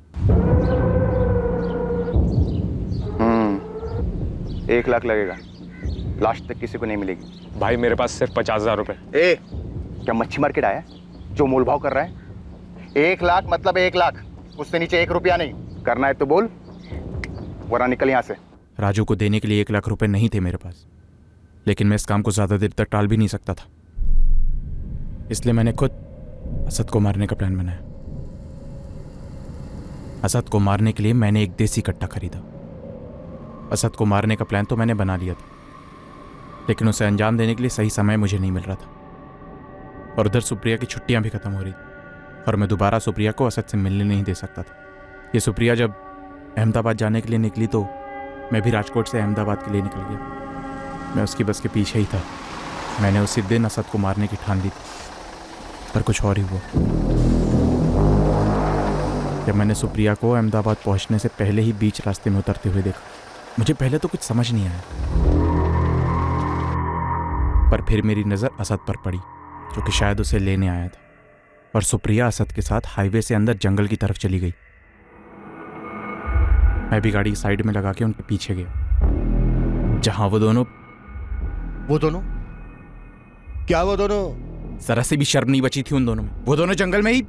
1 लाख लगेगा, लास्ट तक किसी को नहीं मिलेगी। भाई मेरे पास सिर्फ 50,000 रुपए। ए, क्या मच्छी मार्केट आया जो मोल भाव कर रहा है? 1 लाख मतलब 1 लाख, उससे नीचे 1 रुपया नहीं। करना है तो बोल, वरना निकल यहाँ से। राजू को देने के लिए 1 लाख रुपए नहीं थे मेरे पास, लेकिन मैं इस काम को ज्यादा देर तक टाल भी नहीं सकता था, इसलिए मैंने खुद असद को मारने का प्लान बनाया। असद को मारने के लिए मैंने एक देसी कट्टा खरीदा। असद को मारने का प्लान तो मैंने बना लिया था, लेकिन उसे अंजाम देने के लिए सही समय मुझे नहीं मिल रहा था। और उधर सुप्रिया की छुट्टियां भी खत्म हो रही थी और मैं दोबारा सुप्रिया को असद से मिलने नहीं दे सकता था। ये सुप्रिया जब अहमदाबाद जाने के लिए निकली तो मैं भी राजकोट से अहमदाबाद के लिए निकल गया। मैं उसकी बस के पीछे ही था। मैंने उसी दिन असद को मारने की ठान ली थी, पर कुछ और ही हुआ। जब मैंने सुप्रिया को अहमदाबाद पहुंचने से पहले ही बीच रास्ते में उतरते हुए देखा, मुझे पहले तो कुछ समझ नहीं आया, पर फिर मेरी नज़र असद पर पड़ी, जो कि शायद उसे लेने आया था। और सुप्रिया असद के साथ हाईवे से अंदर जंगल की तरफ चली गई। मैं भी गाड़ी साइड में लगा के उनके पीछे गया, जहां वो दोनों क्या वो दोनों? जरा से भी शर्म नहीं बची थी उन दोनों में। वो दोनों जंगल में ही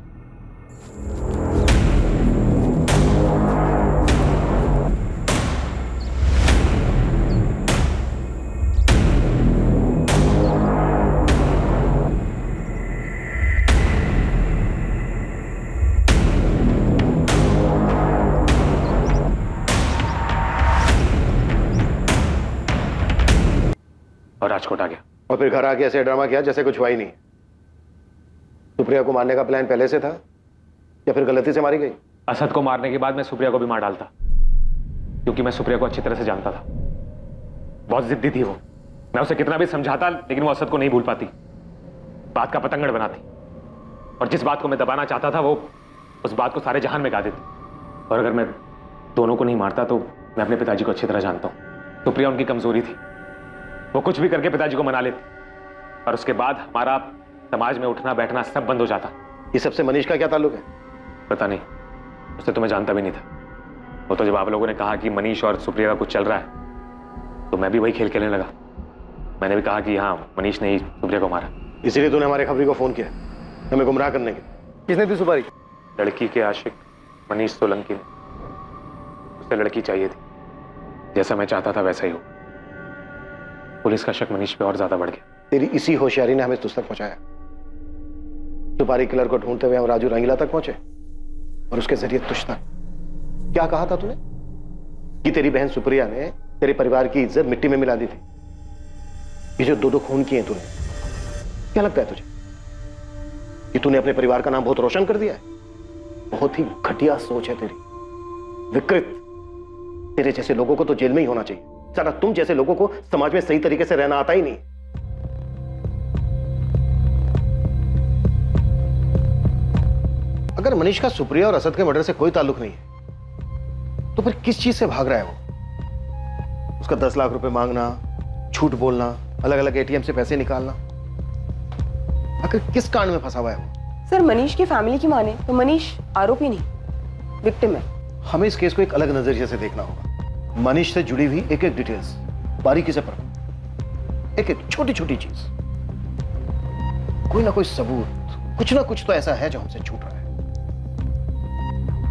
और राजकोट आ गया। और फिर घर आके ऐसे ड्रामा किया जैसे कुछ हुआ ही नहीं। सुप्रिया को मारने का प्लान पहले से था या फिर गलती से मारी गई? असद को मारने के बाद मैं सुप्रिया को भी मार डालता, क्योंकि मैं सुप्रिया को अच्छी तरह से जानता था। बहुत जिद्दी थी वो। मैं उसे कितना भी समझाता, लेकिन वो असद को नहीं भूल पाती, बात का पतंगड़ बनाती। और जिस बात को मैं दबाना चाहता था वो उस बात को सारे जहान में गा देती। और अगर मैं दोनों को नहीं मारता तो मैं अपने पिताजी को अच्छी तरह जानता हूँ। सुप्रिया उनकी कमजोरी थी, वो कुछ भी करके पिताजी को मना लेती और उसके बाद हमारा समाज में उठना बैठना सब बंद हो जाता। ये सबसे मनीष का क्या ताल्लुक है? पता नहीं, उससे तो मैं जानता भी नहीं था। वो तो जब आप लोगों ने कहा कि मनीष और सुप्रिया का कुछ चल रहा है तो मैं भी वही खेल खेलने लगा। मैंने भी कहा कि हाँ, मनीष ने ही सुप्रिया को मारा। इसीलिए तूने हमारे खबरी को फोन किया हमें गुमराह करने के? किसने दी सुपारी? लड़की के आशिक मनीष सोलंकी ने। उसे लड़की चाहिए थी, जैसा मैं चाहता था वैसा ही हो। पुलिस का शक मनीष पे और ज्यादा बढ़ गया। तेरी इसी होशियारी ने हमें तुझ तक पहुंचाया। सुपारी किलर को ढूंढते हुए हम राजू रंगीला तक पहुंचे और उसके जरिए तुझ तक। क्या कहा था तूने कि तेरी बहन सुप्रिया ने तेरे परिवार की इज्जत मिट्टी में मिला दी थी? ये जो दो खून किए तूने, क्या लगता है तुझे कि तूने अपने परिवार का नाम बहुत रोशन कर दिया है? बहुत ही घटिया सोच है तेरी, विकृत। तेरे जैसे लोगों को तो जेल में ही होना चाहिए। साला तुम जैसे लोगों को समाज में सही तरीके से रहना आता ही नहीं। अगर मनीष का सुप्रिया और असद के मर्डर से कोई ताल्लुक नहीं है तो फिर किस चीज से भाग रहा है वो? उसका 10 लाख रुपए मांगना, झूठ बोलना, अलग अलग एटीएम से पैसे निकालना, आखिर किस कांड में फंसा हुआ है वो? सर, मनीष की फैमिली की माने तो मनीष आरोपी नहीं, विक्टिम है। हमें इस केस को एक अलग नजरिए से देखना होगा। मनीष से जुड़ी हुई एक एक डिटेल्स बारीकी से पढ़ो, एक एक छोटी छोटी चीज, कोई ना कोई सबूत, कुछ ना कुछ तो ऐसा है जो हमसे छूट रहा है।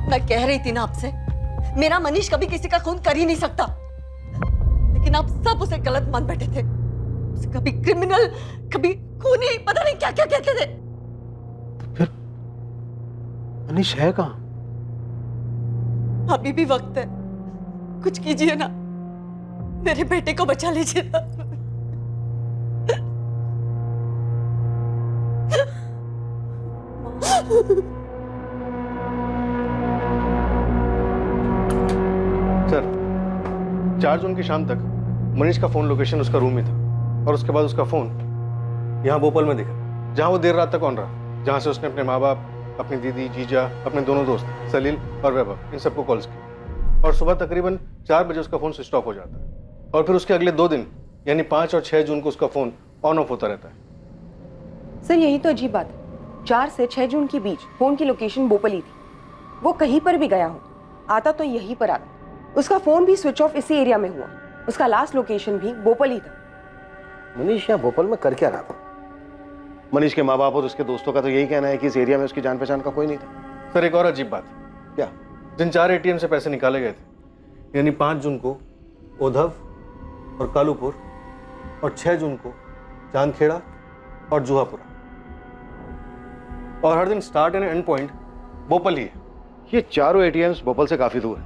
मैं कह रही थी ना आपसे, मेरा मनीष कभी किसी का खून कर ही नहीं सकता, लेकिन आप सब उसे गलत मान बैठे थे। उसे कभी क्रिमिनल, कभी खूनी, पता नहीं क्या क्या कहते थे। फिर मनीष है कहां? अभी भी वक्त है, कुछ कीजिए ना, मेरे बेटे को बचा लीजिए ना। सर, 4 जून की शाम तक मनीष का फोन लोकेशन उसका रूम में था और उसके बाद उसका फोन यहाँ भोपाल में दिखा, जहाँ वो देर रात तक ऑन रहा, जहाँ से उसने अपने माँ बाप, अपनी दीदी, जीजा, अपने दोनों दोस्त सलील और वैभव, इन सबको कॉल्स की। और सुबह तकरीबन 4 बजे उसका फोन स्विच ऑफ हो जाता है और फिर उसके अगले 2 दिन यानी 5 और 6 जून को उसका फोन ऑन ऑफ होता रहता है। सर, यही तो अजीब बात है। 4 से 6 जून के बीच फोन की लोकेशन बोपली थी। वो कहीं पर भी गया हो, आता तो यहीं पर आता। उसका फोन भी स्विच ऑफ इसी एरिया में हुआ। उसका लास्ट लोकेशन भी भोपाल ही था। मनीष यहाँ भोपाल में कर क्या रहा था? मनीष के माँ बाप और उसके दोस्तों का तो यही कहना है कि इस एरिया में उसकी जान पहचान का कोई नहीं था। सर, एक और अजीब बात। क्या? जिन 4 एटीएम से पैसे निकाले गए थे, यानी 5 जून को ओधव और कालूपुर और 6 जून को चांदखेड़ा और जुहापुरा, और हर दिन start and end point Bhopal ही है। ये चारों एटीएम्स भोपाल से काफी दूर है।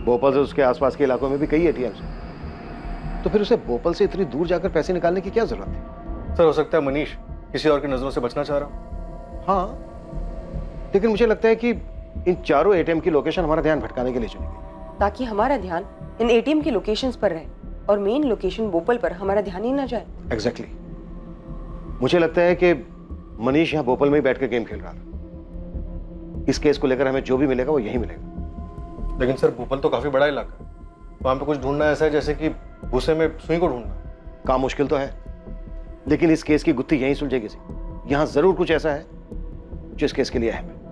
भोपाल से उसके आसपास के इलाकों में भी कई एटीएम्स हैं। तो फिर उसे भोपाल से इतनी दूर जाकर पैसे निकालने की क्या जरूरत थी? सर, हो सकता है मनीष किसी और की नजरों से बचना चाह रहा। हाँ, लेकिन मुझे लगता है कि इन चारों एटीएम की लोकेशन हमारा ध्यान भटकाने के लिए चुनी गई, ताकि हमारा ध्यान इन एटीएम की लोकेशंस पर रहे और मेन लोकेशन भोपाल पर हमारा ध्यान ही ना जाए। एग्जैक्टली। मुझे लगता है कि मनीष यहाँ भोपाल में ही बैठ कर गेम खेल रहा था। इस केस को लेकर हमें जो भी मिलेगा वो यही मिलेगा। लेकिन सर, भोपाल तो काफी बड़ा इलाका है, वहां पे कुछ ढूंढना ऐसा है जैसे कि भूसे में सुई को ढूंढना। काम मुश्किल तो है, लेकिन इस केस की गुत्थी यहीं सुलझेगी। यहाँ जरूर कुछ ऐसा है जो इस केस के लिए अहम है।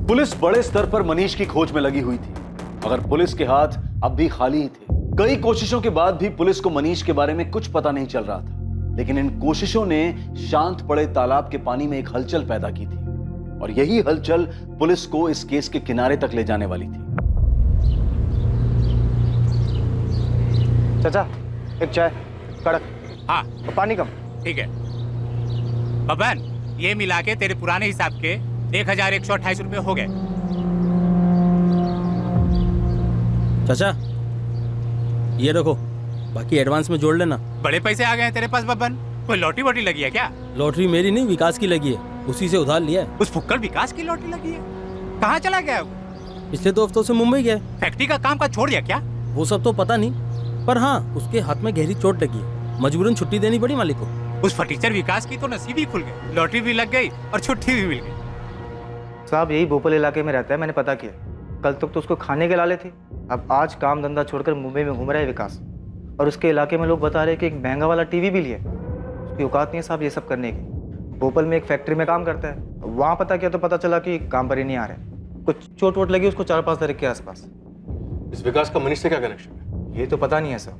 पुलिस बड़े स्तर पर मनीष की खोज में लगी हुई थी, मगर पुलिस के हाथ अब भी खाली ही थे। कई कोशिशों के बाद भी पुलिस को मनीष के बारे में कुछ पता नहीं चल रहा था, लेकिन इन कोशिशों ने शांत पड़े तालाब के पानी में एक हलचल पैदा की थी, और यही हलचल पुलिस को इस केस के किनारे तक ले जाने वाली थी। चाचा, एक चाय कड़क। हाँ, पानी कम। ठीक है बबन, ये मिला के तेरे पुराने हिसाब के 1128 रुपए हो गए। चाचा, ये रखो, बाकी एडवांस में जोड़ लेना। बड़े पैसे आ गए हैं तेरे पास बबन। कोई लॉटरी वोटरी लगी है क्या? लॉटरी मेरी नहीं, विकास की लगी है, उसी से उधार लिया है। उस फुक्कड़ विकास की लॉटरी लगी है? कहाँ चला गया वो? पिछले 2 हफ्तों से मुंबई गया। फैक्ट्री का काम का छोड़ दिया क्या? वो सब तो पता नहीं, पर हाँ, उसके हाथ में गहरी चोट लगी है, मजबूरन छुट्टी देनी पड़ी मालिक को। उस फटीचर विकास की तो नसीब ही खुल गई, लॉटरी भी लग गई और छुट्टी भी मिल गई। साहब, यही भोपाल इलाके में रहता है, मैंने पता किया। कल तक तो उसको खाने के लाले थे, अब आज काम धंधा छोड़कर मुंबई में घूम रहा है विकास। और उसके इलाके में लोग बता रहे हैं कि एक महंगा वाला टीवी भी लिया। उसकी औकात नहीं है साहब ये सब करने की। भोपाल में एक फैक्ट्री में काम करता है, वहाँ पता किया तो पता चला कि काम पर ही नहीं आ रहे। कुछ चोट वोट लगी उसको 4-5 तारीख के आसपास। इस विकास का मनीष से क्या कनेक्शन है? ये तो पता नहीं है सर।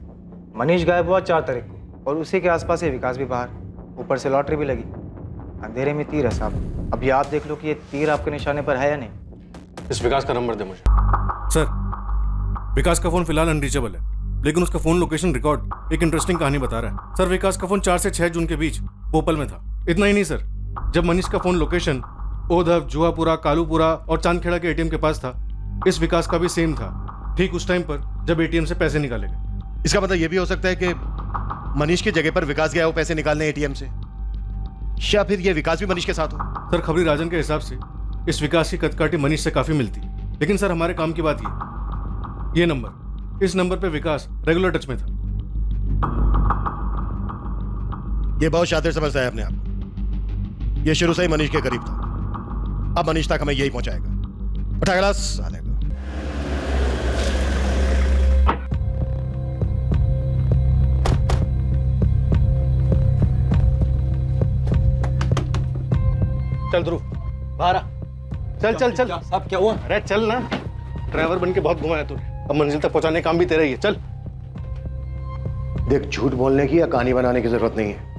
मनीष गायब हुआ 4 तारीख को और उसी के आसपास ये विकास भी बाहर, ऊपर से लॉटरी भी लगी। अंधेरे में तीर है साहब। अभी आप देख लो कि ये तीर आपके निशाने पर है या नहीं। इस विकास का नंबर दे मुझे। सर, विकास का फोन फिलहाल अनरीचेबल है, लेकिन उसका फोन लोकेशन रिकॉर्ड एक इंटरेस्टिंग कहानी बता रहा है। सर, विकास का फोन 4 से 6 जून के बीच भोपाल में था। इतना ही नहीं सर, जब मनीष का फोन लोकेशन ओधव, जुआपुरा, कालूपुरा और चांदखेड़ा के एटीएम के पास था, इस विकास का भी सेम था, ठीक उस टाइम पर जब एटीएम से पैसे निकाले गए। इसका मतलब यह भी हो सकता है कि मनीष की जगह पर विकास गया वो पैसे निकालने एटीएम से, या फिर ये विकास भी मनीष के साथ हो। सर, खबरी राजन के हिसाब से इस विकास की कदकाठी मनीष से काफी मिलती है, लेकिन सर हमारे काम की बात ये नंबर, इस नंबर पे विकास रेगुलर टच में था। ये बहुत शातिर समझता है अपने आप को। ये शुरू से ही मनीष के करीब था, अब मनीष तक हमें यही पहुंचाएगा। उठा गिलास साले को। चल ध्रुव, बाहर आ। चल चल चल। साहब क्या हुआ? अरे चल ना, ड्राइवर बन के बहुत घुमाया तूने, अब मंजिल तक पहुंचाने का काम भी तेरा ही है। चल। देख, झूठ बोलने की या कहानी बनाने की जरूरत नहीं है।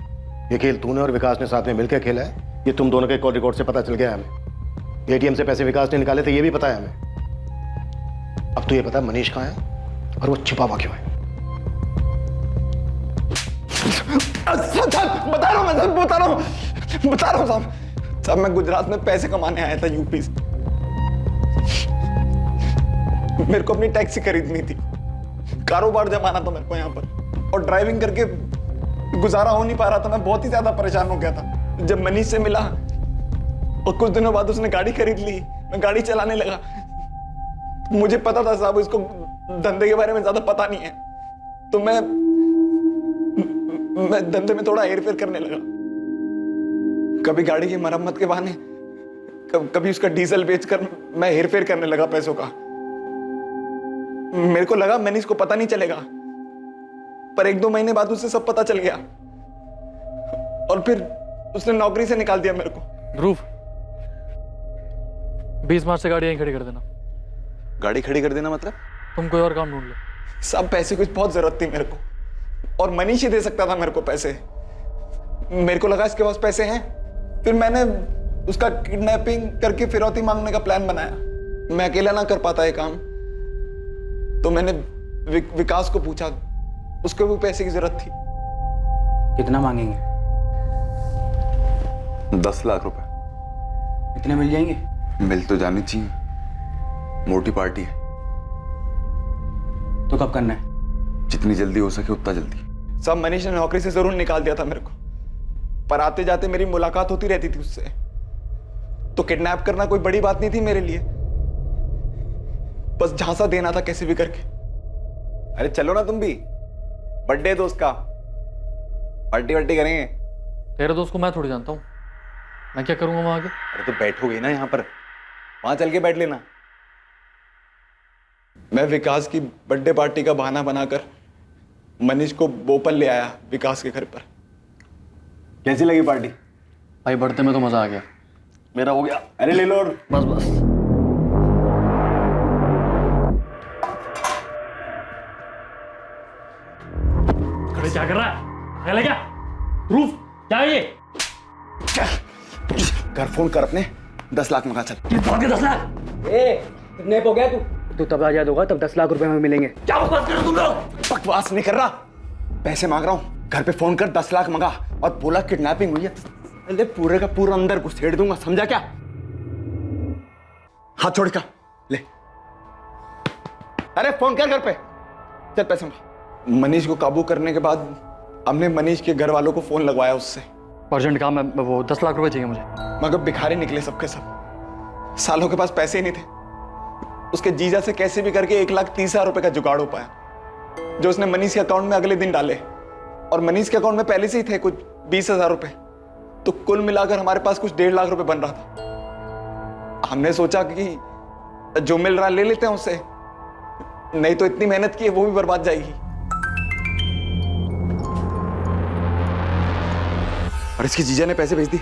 ये खेल तूने और विकास ने साथ में मिलकर खेला है, ये तुम दोनों के कॉल रिकॉर्ड से पता चल गया हमें। एटीएम से पैसे विकास ने निकाले थे, ये भी पता है हमें। अब तो ये पता है मनीष कहाँ है और वो छिपा हुआ क्यों है। बता रहा हूँ साहब, मैं गुजरात में पैसे कमाने आया था यूपी से। मेरे को अपनी टैक्सी खरीदनी थी, कारोबार जमाना था मेरे को यहाँ पर, और ड्राइविंग करके गुजारा हो नहीं पा रहा था। मैं बहुत ही ज्यादा परेशान हो गया था। जब मनीष से मिला और कुछ दिनों बाद उसने गाड़ी खरीद ली, मैं गाड़ी चलाने लगा। मुझे पता था साहब इसको धंधे के बारे में ज्यादा पता नहीं है, तो मैं धंधे में थोड़ा हेरफेर करने लगा। कभी गाड़ी की मरम्मत के बहाने, कभी उसका डीजल बेचकर मैं हेरफेर करने लगा पैसों का। मेरे को लगा मनीष को पता नहीं चलेगा, पर 1-2 महीने बाद उसे सब पता चल गया और फिर उसने नौकरी से निकाल दिया मेरे को। ध्रुव, 20 मार्च से गाड़ी यहीं खड़ी कर देना। गाड़ी खड़ी कर देना मतलब? तुम कोई और काम ढूंढ लो। सब पैसे की बहुत जरूरत थी मेरे को, और मनीष ही दे सकता था मेरे को पैसे। मेरे को लगा इसके पास पैसे हैं, फिर मैंने उसका किडनैपिंग करके फिरौती मांगने का प्लान बनाया। मैं अकेला ना कर पाता ये काम, तो मैंने विकास को पूछा, उसको भी पैसे की जरूरत थी। कितना मांगेंगे? 10 लाख रुपए। इतने मिल जाएंगे? मिल तो जानी चाहिए, मोटी पार्टी है। तो कब करना है? जितनी जल्दी हो सके उतना जल्दी। सब मनीष ने नौकरी से जरूर निकाल दिया था मेरे को, पर आते जाते मेरी मुलाकात होती रहती थी उससे, तो किडनैप करना कोई बड़ी बात नहीं थी मेरे लिए। बस झांसा देना था कैसे भी करके। अरे चलो ना तुम भी, बर्थडे दोस्त का, पार्टी वार्टी करेंगे। तेरे दोस्त को मैं थोड़ी जानता हूँ, मैं क्या करूंगा वहां आगे? अरे तो बैठोगे ना यहाँ पर, वहां चल के बैठ लेना। मैं विकास की बर्थडे पार्टी का बहाना बनाकर मनीष को भोपाल ले आया विकास के घर पर। कैसी लगी पार्टी? भाई बर्थडे में तो मजा आ गया। मेरा हो गया। अरे ले लो। बस बस। अरे क्या कर रहा है? क्या? प्रूफ क्या है ये? घर फोन कर अपने, 10 लाख मंगा। चल। किस बात के 10 लाख? किडनैप हो गया तू तब आजाद होगा, तब 10 लाख रुपए हमें मिलेंगे। क्या बकवास कर रहे हो तुम लोग? बकवास नहीं कर रहा, पैसे मांग रहा हूँ। घर पे फोन कर 10 लाख मंगा और बोला किडनैपिंग हुई है। अरे पूरे का पूरा अंदर घुसेड़ दूंगा, समझा क्या? हाथ छोड़ का ले। अरे फोन कर घर पे, चल पैसे मंगा। मनीष को काबू करने के बाद हमने मनीष के घर वालों को फोन लगवाया उससे। अर्जेंट काम है, वो 10 लाख रुपए चाहिए मुझे। मगर भिखारी निकले सबके सब, सालों के पास पैसे ही नहीं थे। उसके जीजा से कैसे भी करके 1,30,000 रुपए का जुगाड़ हो पाया, जो उसने मनीष के अकाउंट में अगले दिन डाले। और मनीष के अकाउंट में पहले से ही थे कुछ 20,000 रुपए, तो कुल मिलाकर हमारे पास कुछ 1.5 लाख रुपए बन रहा था। हमने सोचा कि जो मिल रहा ले लेते हैं उससे, नहीं तो इतनी मेहनत की है वो भी बर्बाद जाएगी। और इसकी जीजा ने पैसे भेज दिए।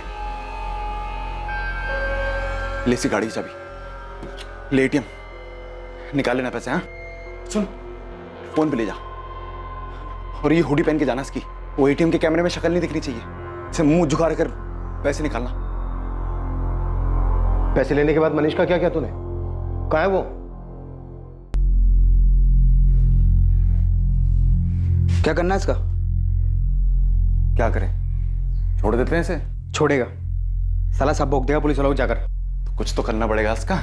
ले इसकी गाड़ी की चाबी, ले एटीएम, निकाल लेना पैसे। हाँ सुन, फोन पे ले जा, और ये हुडी पहन के जाना इसकी। वो एटीएम के कैमरे में शक्ल नहीं दिखनी चाहिए, इसे मुंह झुका कर पैसे निकालना। पैसे लेने के बाद मनीष का क्या किया तूने? कहाँ है वो? क्या करना है इसका? क्या करें, छोड़ देते हैं इसे? छोड़ेगा साला, सब भोग देगा पुलिस वालों को जाकर। तो कुछ तो करना पड़ेगा इसका।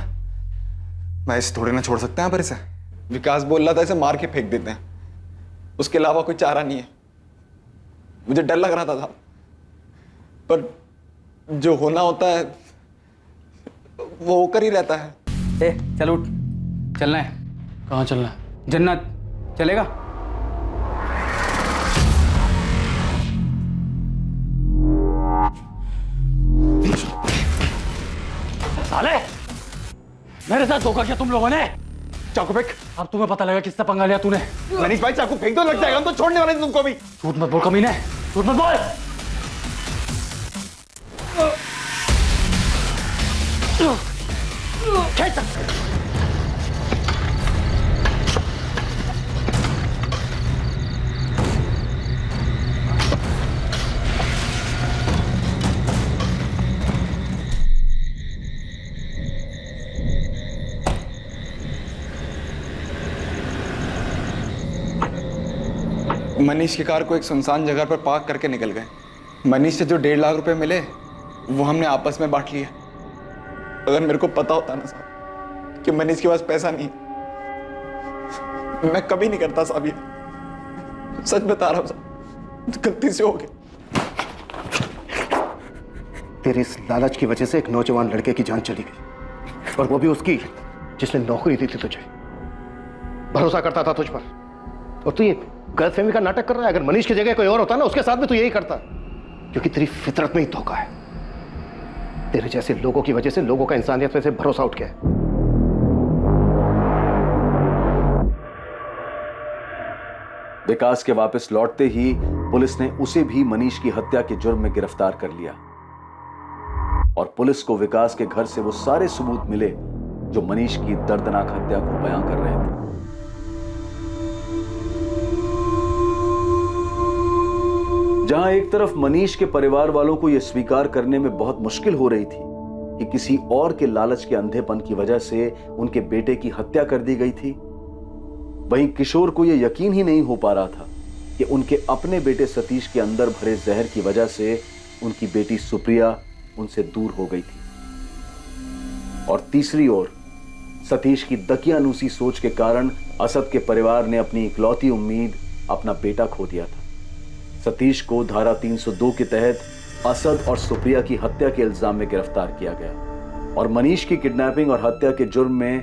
मैं इसे थोड़े ना छोड़ सकते हैं पर इसे। विकास बोल रहा था इसे मार के फेंक देते हैं, उसके अलावा कोई चारा नहीं है। मुझे डर लग रहा था पर जो होना होता है वो होकर ही रहता है। ए चल उठ, चलना है। कहाँ चलना है? जन्नत चलेगा? साले, मेरे साथ धोखा किया तुम लोगों ने। चाकू फेंक। अब तुम्हें पता लगा किससे पंगा लिया तूने। मनीष भाई चाकू फेंक दो, लग जाएगा, हम तो छोड़ने वाले थे तुमको भी। झूठ मत बोल कमीने, झूठ मत बोल। मनीष की कार को एक सुनसान जगह पर पार्क करके निकल गए। मनीष से जो 1.5 लाख रुपए मिले वो हमने आपस में बांट लिए। अगर मेरे को पता होता ना साहब कि मनीष के पास पैसा नहीं, मैं कभी नहीं करता साहब ये। सच बता रहा हूँ साहब, गलती से हो गया। तेरे इस लालच की वजह से एक नौजवान लड़के की जान चली गई, और वो भी उसकी जिसने नौकरी दी थी तुझे, भरोसा करता था तुझ पर। और तू ये गलतफहमी का नाटक कर रहा है। अगर मनीष की जगह कोई और होता ना, उसके साथ भी तू यही करता, क्योंकि तेरी फितरत में ही धोखा है। तेरे जैसे लोगों की वजह से लोगों का इंसानियत में से भरोसा उठ गया है। विकास के वापस लौटते ही पुलिस ने उसे भी मनीष की हत्या के जुर्म में गिरफ्तार कर लिया, और पुलिस को विकास के घर से वो सारे सबूत मिले जो मनीष की दर्दनाक हत्या को बयां कर रहे थे। जहां एक तरफ मनीष के परिवार वालों को यह स्वीकार करने में बहुत मुश्किल हो रही थी कि किसी और के लालच के अंधेपन की वजह से उनके बेटे की हत्या कर दी गई थी, वहीं किशोर को यह यकीन ही नहीं हो पा रहा था कि उनके अपने बेटे सतीश के अंदर भरे जहर की वजह से उनकी बेटी सुप्रिया उनसे दूर हो गई थी। और तीसरी ओर सतीश की दकियानूसी सोच के कारण असद के परिवार ने अपनी इकलौती उम्मीद, अपना बेटा खो दिया था। सतीश को धारा 302 के तहत असद और सुप्रिया की हत्या के इल्जाम में गिरफ्तार किया गया, और मनीष की किडनैपिंग और हत्या के जुर्म में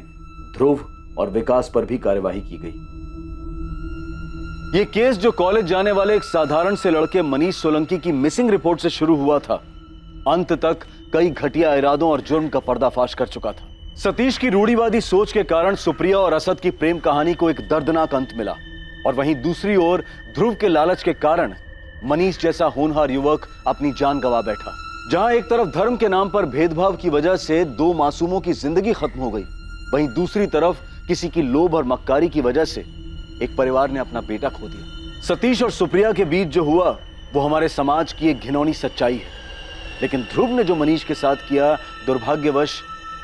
ध्रुव और विकास पर भी कार्यवाही की गई। यह केस जो कॉलेज जाने वाले एक साधारण से लड़के मनीष सोलंकी की मिसिंग रिपोर्ट से शुरू हुआ था, अंत तक कई घटिया इरादों और जुर्म का पर्दाफाश कर चुका था। सतीश की रूढ़िवादी सोच के कारण सुप्रिया और असद की प्रेम कहानी को एक दर्दनाक अंत मिला, और वहीं दूसरी ओर ध्रुव के लालच के कारण मनीष जैसा होनहार युवक अपनी जान गंवा बैठा। जहां एक तरफ धर्म के नाम पर भेदभाव की वजह से 2 मासूमों की जिंदगी खत्म हो गई, वहीं दूसरी तरफ किसी की लोभ और मक्कारी की वजह से एक परिवार ने अपना बेटा खो दिया। सतीश और सुप्रिया के बीच जो हुआ वो हमारे समाज की एक घिनौनी सच्चाई है, लेकिन ध्रुव ने जो मनीष के साथ किया, दुर्भाग्यवश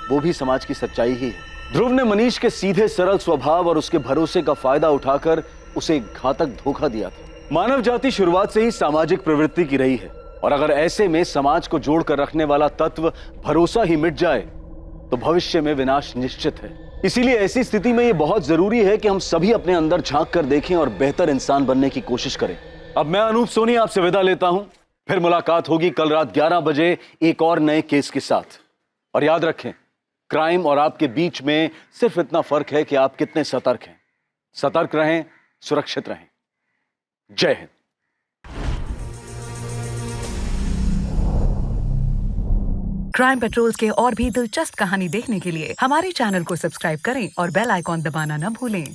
वो भी समाज की सच्चाई ही है। ध्रुव ने मनीष के सीधे सरल स्वभाव और उसके भरोसे का फायदा उठाकर उसे घातक धोखा दिया था। मानव जाति शुरुआत से ही सामाजिक प्रवृत्ति की रही है, और अगर ऐसे में समाज को जोड़कर रखने वाला तत्व भरोसा ही मिट जाए तो भविष्य में विनाश निश्चित है। इसीलिए ऐसी स्थिति में यह बहुत जरूरी है कि हम सभी अपने अंदर झांक कर देखें और बेहतर इंसान बनने की कोशिश करें। अब मैं अनूप सोनी आपसे विदा लेता हूं, फिर मुलाकात होगी कल रात 11 बजे एक और नए केस के साथ। और याद रखें, क्राइम और आपके बीच में सिर्फ इतना फर्क है कि आप कितने सतर्क हैं। सतर्क रहें, सुरक्षित रहें। जय हिंद। क्राइम पेट्रोल्स के और भी दिलचस्प कहानी देखने के लिए हमारे चैनल को सब्सक्राइब करें और बेल आइकॉन दबाना न भूलें।